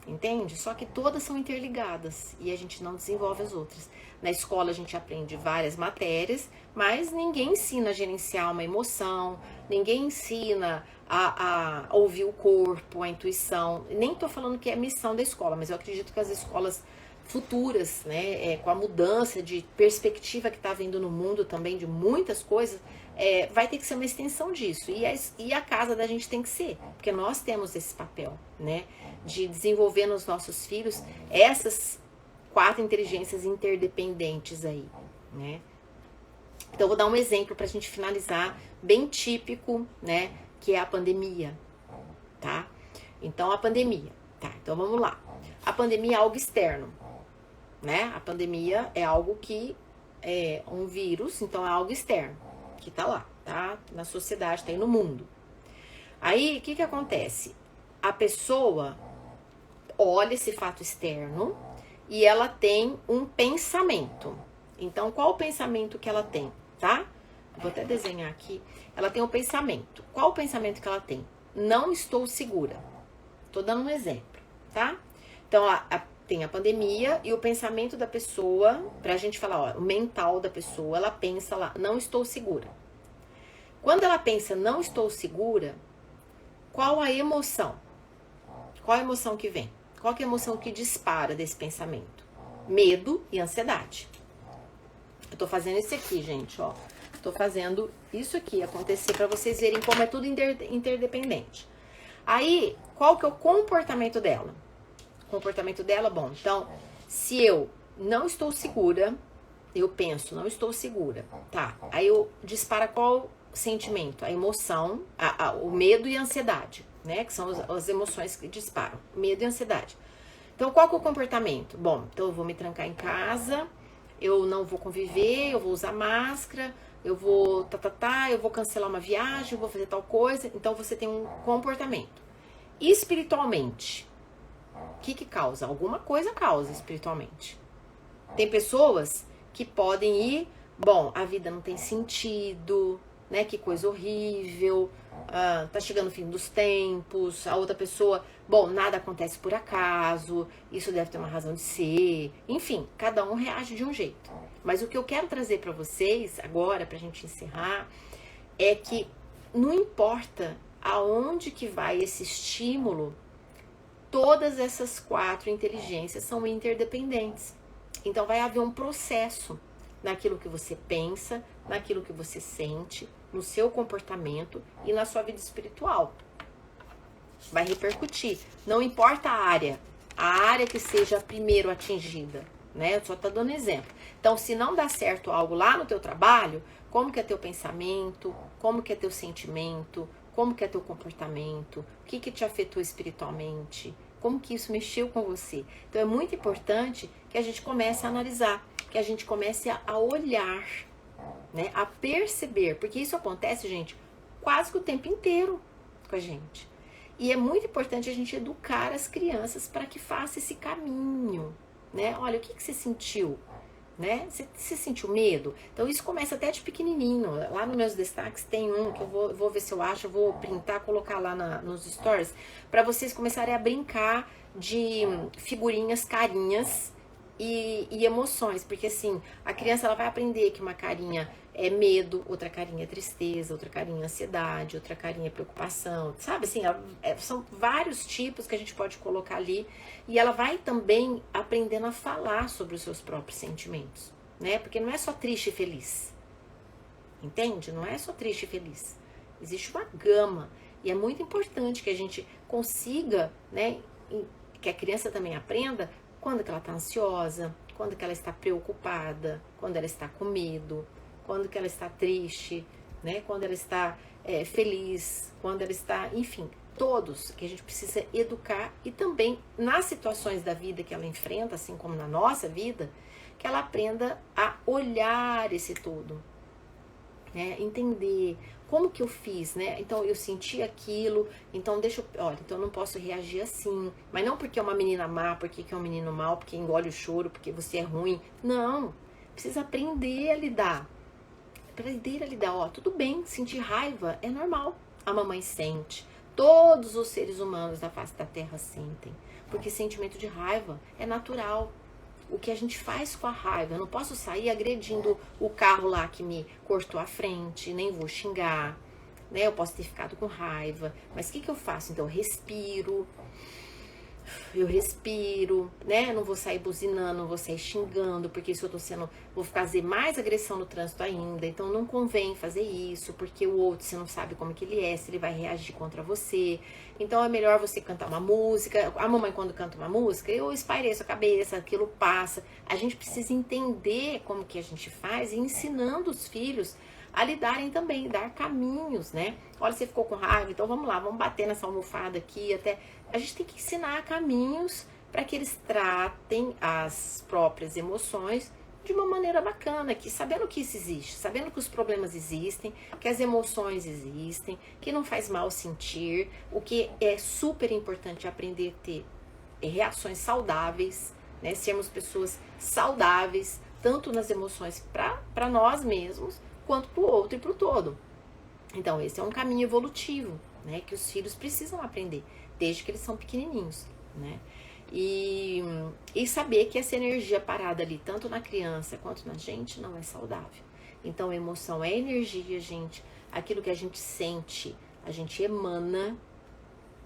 Entende? Só que todas são interligadas e a gente não desenvolve as outras. Na escola a gente aprende várias matérias, mas ninguém ensina a gerenciar uma emoção, ninguém ensina a ouvir o corpo, a intuição. Nem tô falando que é a missão da escola, mas eu acredito que as escolas futuras, né, com a mudança de perspectiva que está havendo no mundo também de muitas coisas, vai ter que ser uma extensão disso. E a casa da gente tem que ser, porque nós temos esse papel, né, de desenvolver nos nossos filhos essas 4 inteligências interdependentes aí, né. Então, eu vou dar um exemplo para a gente finalizar, bem típico, né, que é a pandemia, tá? Então, a pandemia, tá? Então, vamos lá. A pandemia é algo externo, né? A pandemia é algo que é um vírus, então é algo externo, que tá lá, tá? Na sociedade, tá aí no mundo. Aí, o que acontece? A pessoa olha esse fato externo e ela tem um pensamento. Então, qual o pensamento que ela tem, tá? Vou até desenhar aqui. Ela tem um pensamento. Qual o pensamento que ela tem? Não estou segura. Tô dando um exemplo, tá? Então, tem a pandemia e o pensamento da pessoa, pra gente falar, ó, o mental da pessoa, ela pensa lá, não estou segura. Quando ela pensa, não estou segura, qual a emoção? Qual a emoção que vem? Qual que é a emoção que dispara desse pensamento? Medo e ansiedade. Eu tô fazendo isso aqui, gente, ó. Tô fazendo isso aqui acontecer pra vocês verem como é tudo interdependente. Aí, qual que é o comportamento dela? O comportamento dela, bom, então, se eu não estou segura, eu penso, não estou segura, tá? Aí eu dispara qual sentimento? A emoção, o medo e a ansiedade, né? Que são as emoções que disparam, medo e ansiedade. Então, qual que é o comportamento? Bom, então eu vou me trancar em casa, eu não vou conviver, eu vou usar máscara, eu vou eu vou cancelar uma viagem, eu vou fazer tal coisa. Então, você tem um comportamento. Espiritualmente, o que causa? Alguma coisa causa espiritualmente. Tem pessoas que podem ir, bom, a vida não tem sentido, né? Que coisa horrível, tá chegando o fim dos tempos. A outra pessoa, bom, nada acontece por acaso, isso deve ter uma razão de ser. Enfim, cada um reage de um jeito. Mas o que eu quero trazer para vocês agora, pra gente encerrar, é que não importa aonde que vai esse estímulo, todas essas 4 inteligências são interdependentes. Então vai haver um processo naquilo que você pensa, naquilo que você sente, no seu comportamento e na sua vida espiritual. Vai repercutir. Não importa a área que seja primeiro atingida, né? Eu só tô dando exemplo. Então, se não dá certo algo lá no teu trabalho, como que é teu pensamento, como que é teu sentimento, como que é teu comportamento, o que te afetou espiritualmente, como que isso mexeu com você. Então, é muito importante que a gente comece a analisar, que a gente comece a olhar, né? A perceber, porque isso acontece, gente, quase que o tempo inteiro com a gente. E é muito importante a gente educar as crianças para que faça esse caminho, né? Olha, o que você sentiu? Né? Você sentiu medo? Então isso começa até de pequenininho. Lá nos meus destaques tem um que eu vou ver se eu acho, eu vou printar, colocar lá nos stories, para vocês começarem a brincar de figurinhas, carinhas e emoções, porque assim, a criança ela vai aprender que uma carinha é medo, outra carinha é tristeza, outra carinha é ansiedade, outra carinha é preocupação, sabe assim, são vários tipos que a gente pode colocar ali, e ela vai também aprendendo a falar sobre os seus próprios sentimentos, né, porque não é só triste e feliz, entende? Não é só triste e feliz, existe uma gama, e é muito importante que a gente consiga, né, que a criança também aprenda quando que ela está ansiosa, quando que ela está preocupada, quando ela está com medo, quando que ela está triste, né? Quando ela está feliz, quando ela está, enfim, todos que a gente precisa educar, e também nas situações da vida que ela enfrenta, assim como na nossa vida, que ela aprenda a olhar esse todo, né? Entender como que eu fiz, né? Então eu senti aquilo, então olha, então eu não posso reagir assim, mas não porque é uma menina má, porque é um menino mau, porque engole o choro, porque você é ruim, não, precisa aprender a lidar. Ó, tudo bem, sentir raiva é normal, a mamãe sente, todos os seres humanos da face da terra sentem, porque sentimento de raiva é natural. O que a gente faz com a raiva, eu não posso sair agredindo o carro lá que me cortou a frente, nem vou xingar, né? Eu posso ter ficado com raiva, mas o que eu faço? Então eu respiro, né? Não vou sair buzinando, não vou sair xingando, porque se eu tô vou fazer mais agressão no trânsito ainda, então não convém fazer isso, porque o outro, você não sabe como que ele é, se ele vai reagir contra você, então é melhor você cantar uma música, a mamãe quando canta uma música, eu espaireço a cabeça, aquilo passa, a gente precisa entender como que a gente faz e ensinando os filhos a lidarem também, dar caminhos, né? Olha, você ficou com raiva, então vamos lá, vamos bater nessa almofada aqui, até... A gente tem que ensinar caminhos para que eles tratem as próprias emoções de uma maneira bacana, que sabendo que isso existe, sabendo que os problemas existem, que as emoções existem, que não faz mal sentir, o que é super importante aprender a ter reações saudáveis, né? Sermos pessoas saudáveis, tanto nas emoções para nós mesmos, quanto para o outro e para o todo. Então esse é um caminho evolutivo, né, que os filhos precisam aprender desde que eles são pequenininhos, né, e saber que essa energia parada ali, tanto na criança quanto na gente, não é saudável. Então emoção é energia, gente, aquilo que a gente sente, a gente emana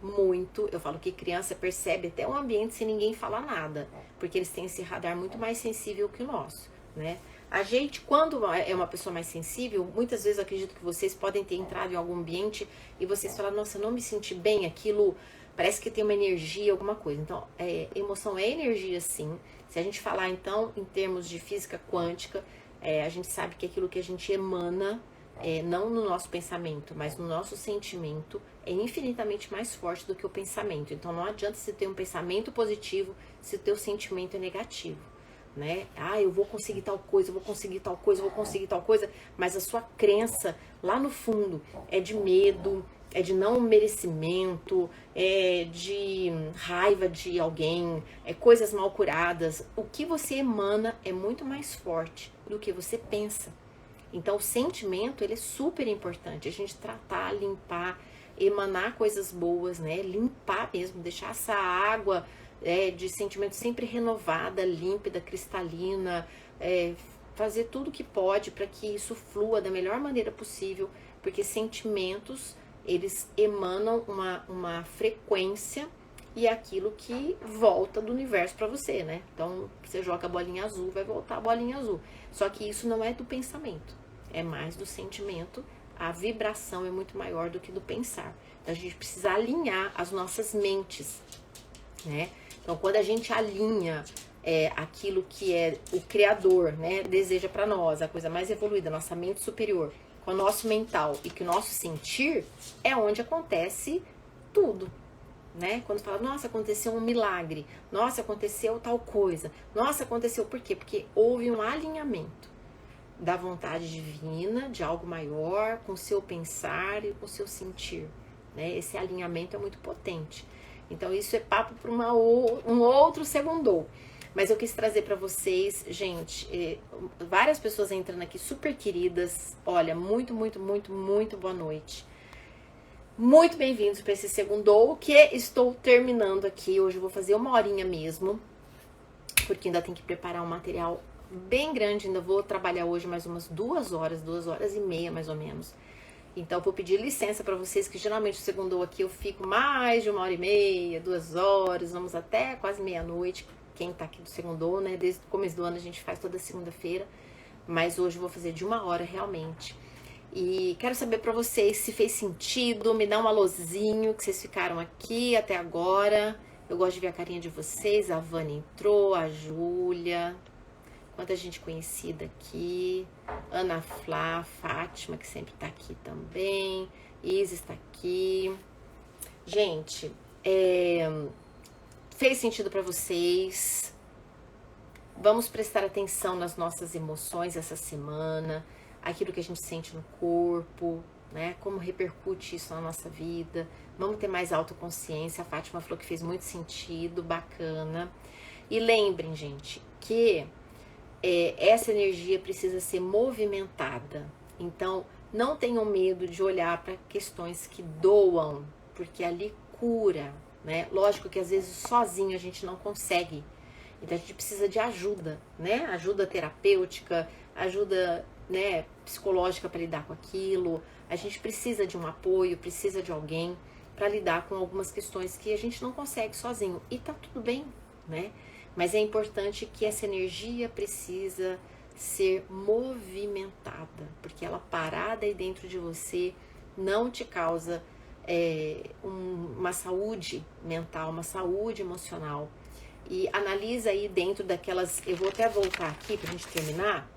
muito. Eu falo que criança percebe até o ambiente sem ninguém falar nada, porque eles têm esse radar muito mais sensível que o nosso, né. A gente, quando é uma pessoa mais sensível, muitas vezes eu acredito que vocês podem ter entrado em algum ambiente e vocês falam, nossa, não me senti bem, aquilo parece que tem uma energia, alguma coisa. Então, emoção é energia, sim. Se a gente falar, então, em termos de física quântica, a gente sabe que aquilo que a gente emana, não no nosso pensamento, mas no nosso sentimento, é infinitamente mais forte do que o pensamento. Então, não adianta você ter um pensamento positivo se o teu sentimento é negativo. Né? Ah, eu vou conseguir tal coisa, vou conseguir tal coisa, vou conseguir tal coisa, mas a sua crença lá no fundo é de medo, é de não merecimento, é de raiva de alguém, é coisas mal curadas. O que você emana é muito mais forte do que você pensa. Então o sentimento, ele é super importante, a gente tratar, limpar, emanar coisas boas, né? Limpar mesmo, deixar essa água de sentimento sempre renovada, límpida, cristalina, fazer tudo que pode para que isso flua da melhor maneira possível, porque sentimentos, eles emanam uma frequência e é aquilo que volta do universo para você, né? Então, você joga a bolinha azul, vai voltar a bolinha azul. Só que isso não é do pensamento, é mais do sentimento. A vibração é muito maior do que do pensar. Então, a gente precisa alinhar as nossas mentes, né? Então, quando a gente alinha aquilo que é o Criador, né, deseja para nós, a coisa mais evoluída, nossa mente superior, com o nosso mental e que o nosso sentir, é onde acontece tudo, né? Quando fala, nossa, aconteceu um milagre, nossa, aconteceu tal coisa, nossa, aconteceu por quê? Porque houve um alinhamento da vontade divina, de algo maior, com o seu pensar e com o seu sentir, né? Esse alinhamento é muito potente. Então, isso é papo para um outro segundo. Mas eu quis trazer para vocês, gente, várias pessoas entrando aqui super queridas. Olha, muito, muito, muito, muito boa noite. Muito bem-vindos para esse segundo que estou terminando aqui. Hoje eu vou fazer 1 horinha mesmo, porque ainda tem que preparar um material bem grande. Ainda vou trabalhar hoje mais umas 2 horas, 2h30 mais ou menos. Então, vou pedir licença para vocês, que geralmente o segundo aqui eu fico mais de 1h30, 2 horas, vamos até quase meia-noite. Quem tá aqui do segundo, né? Desde o começo do ano a gente faz toda segunda-feira, mas hoje eu vou fazer de 1 hora realmente. E quero saber para vocês se fez sentido, me dá um alôzinho que vocês ficaram aqui até agora. Eu gosto de ver a carinha de vocês. A Vânia entrou, a Júlia, quanta gente conhecida aqui. Ana Flá, Fátima, que sempre tá aqui também. Isis tá aqui. Gente, fez sentido para vocês? Vamos prestar atenção nas nossas emoções essa semana, aquilo que a gente sente no corpo, né? Como repercute isso na nossa vida. Vamos ter mais autoconsciência. A Fátima falou que fez muito sentido, bacana. E lembrem, gente, que essa energia precisa ser movimentada. Então, não tenham medo de olhar para questões que doam, porque ali cura, né? Lógico que às vezes sozinho a gente não consegue. Então a gente precisa de ajuda, né? Ajuda terapêutica, ajuda, né, psicológica para lidar com aquilo. A gente precisa de um apoio, precisa de alguém para lidar com algumas questões que a gente não consegue sozinho. E tá tudo bem, né? Mas é importante que essa energia precisa ser movimentada, porque ela parada aí dentro de você não te causa uma saúde mental, uma saúde emocional. E analisa aí dentro daquelas, eu vou até voltar aqui pra gente terminar,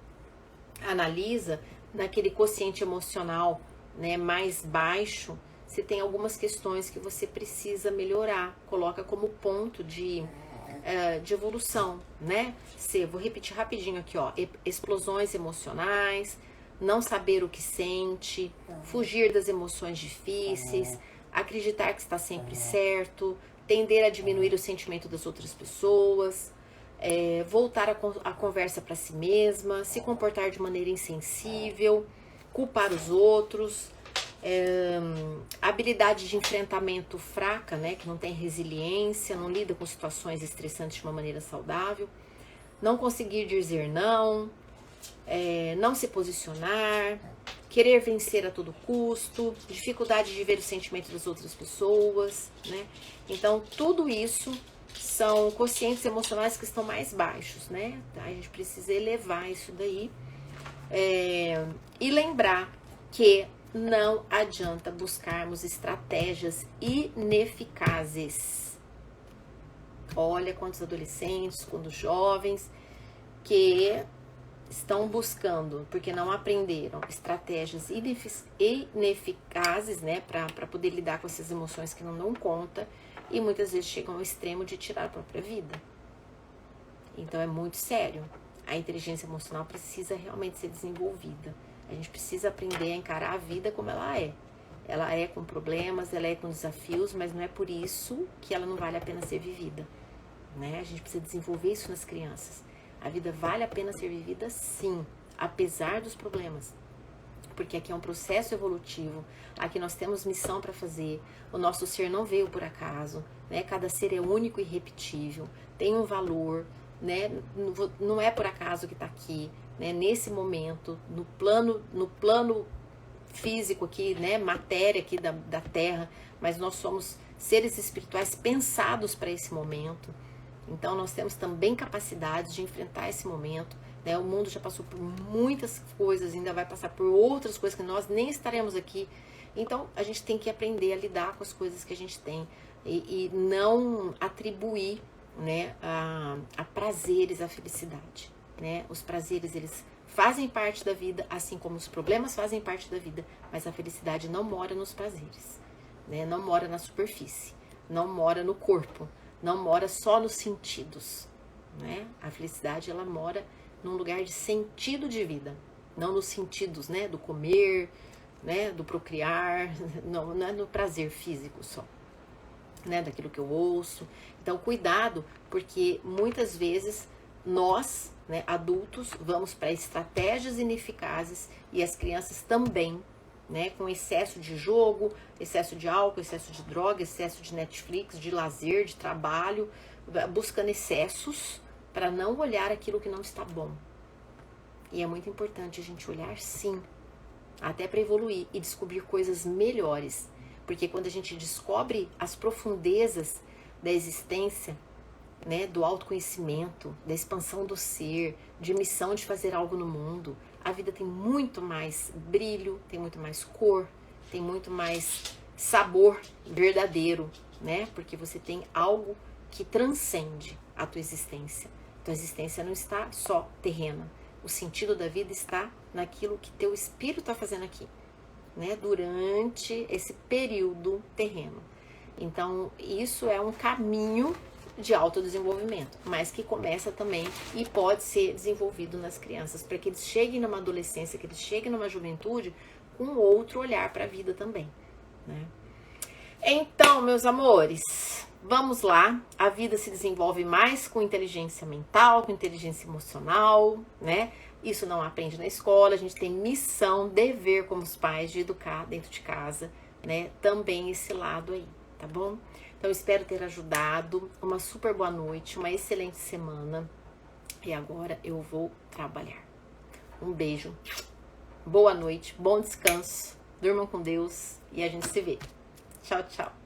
analisa naquele quociente emocional, né, mais baixo, se tem algumas questões que você precisa melhorar, coloca como ponto de evolução, né? Vou repetir rapidinho aqui, ó, explosões emocionais, não saber o que sente, fugir das emoções difíceis, acreditar que está sempre certo, tender a diminuir o sentimento das outras pessoas, voltar a conversa para si mesma, se comportar de maneira insensível, culpar os outros, habilidade de enfrentamento fraca, né, que não tem resiliência, não lida com situações estressantes de uma maneira saudável, não conseguir dizer não, não se posicionar, querer vencer a todo custo, dificuldade de ver o sentimento das outras pessoas, né? Então, tudo isso são quocientes emocionais que estão mais baixos, né? A gente precisa elevar isso daí e lembrar que não adianta buscarmos estratégias ineficazes. Olha quantos adolescentes, quantos jovens que estão buscando, porque não aprenderam, estratégias ineficazes, né, para poder lidar com essas emoções que não dão conta e muitas vezes chegam ao extremo de tirar a própria vida. Então é muito sério. A inteligência emocional precisa realmente ser desenvolvida. A gente precisa aprender a encarar a vida como ela é. Ela é com problemas, ela é com desafios, mas não é por isso que ela não vale a pena ser vivida, né? A gente precisa desenvolver isso nas crianças. A vida vale a pena ser vivida sim, apesar dos problemas. Porque aqui é um processo evolutivo, aqui nós temos missão para fazer, o nosso ser não veio por acaso, né? Cada ser é único e irrepetível, tem um valor, né? Não é por acaso que está aqui, né, nesse momento, no plano físico aqui, né, matéria aqui da Terra, mas nós somos seres espirituais pensados para esse momento. Então nós temos também capacidade de enfrentar esse momento, né? O mundo já passou por muitas coisas, ainda vai passar por outras coisas que nós nem estaremos aqui. Então a gente tem que aprender a lidar com as coisas que a gente tem e não atribuir, né, a prazeres a felicidade, né? Os prazeres, eles fazem parte da vida, assim como os problemas fazem parte da vida, mas a felicidade não mora nos prazeres, né? Não mora na superfície, não mora no corpo, não mora só nos sentidos, né? A felicidade, ela mora num lugar de sentido de vida, não nos sentidos, né, do comer, né, do procriar, não é no prazer físico só, né, daquilo que eu ouço. Então cuidado, porque muitas vezes nós, né, adultos, vamos para estratégias ineficazes e as crianças também, né, com excesso de jogo, excesso de álcool, excesso de droga, excesso de Netflix, de lazer, de trabalho, buscando excessos para não olhar aquilo que não está bom. E é muito importante a gente olhar, sim, até para evoluir e descobrir coisas melhores, porque quando a gente descobre as profundezas da existência, né, do autoconhecimento, da expansão do ser, de missão de fazer algo no mundo, a vida tem muito mais brilho, tem muito mais cor, tem muito mais sabor verdadeiro, né? Porque você tem algo que transcende a tua existência. Tua existência não está só terrena. O sentido da vida está naquilo que teu espírito está fazendo aqui, né? Durante esse período terreno. Então, isso é um caminho de autodesenvolvimento, mas que começa também e pode ser desenvolvido nas crianças, para que eles cheguem numa adolescência, que eles cheguem numa juventude com outro olhar para a vida também, né? Então, meus amores, vamos lá. A vida se desenvolve mais com inteligência mental, com inteligência emocional, né? Isso não aprende na escola, a gente tem missão, dever como os pais de educar dentro de casa, né? Também esse lado aí, tá bom? Então, espero ter ajudado. Uma super boa noite, uma excelente semana. E agora eu vou trabalhar. Um beijo, boa noite, bom descanso, durmam com Deus e a gente se vê. Tchau, tchau.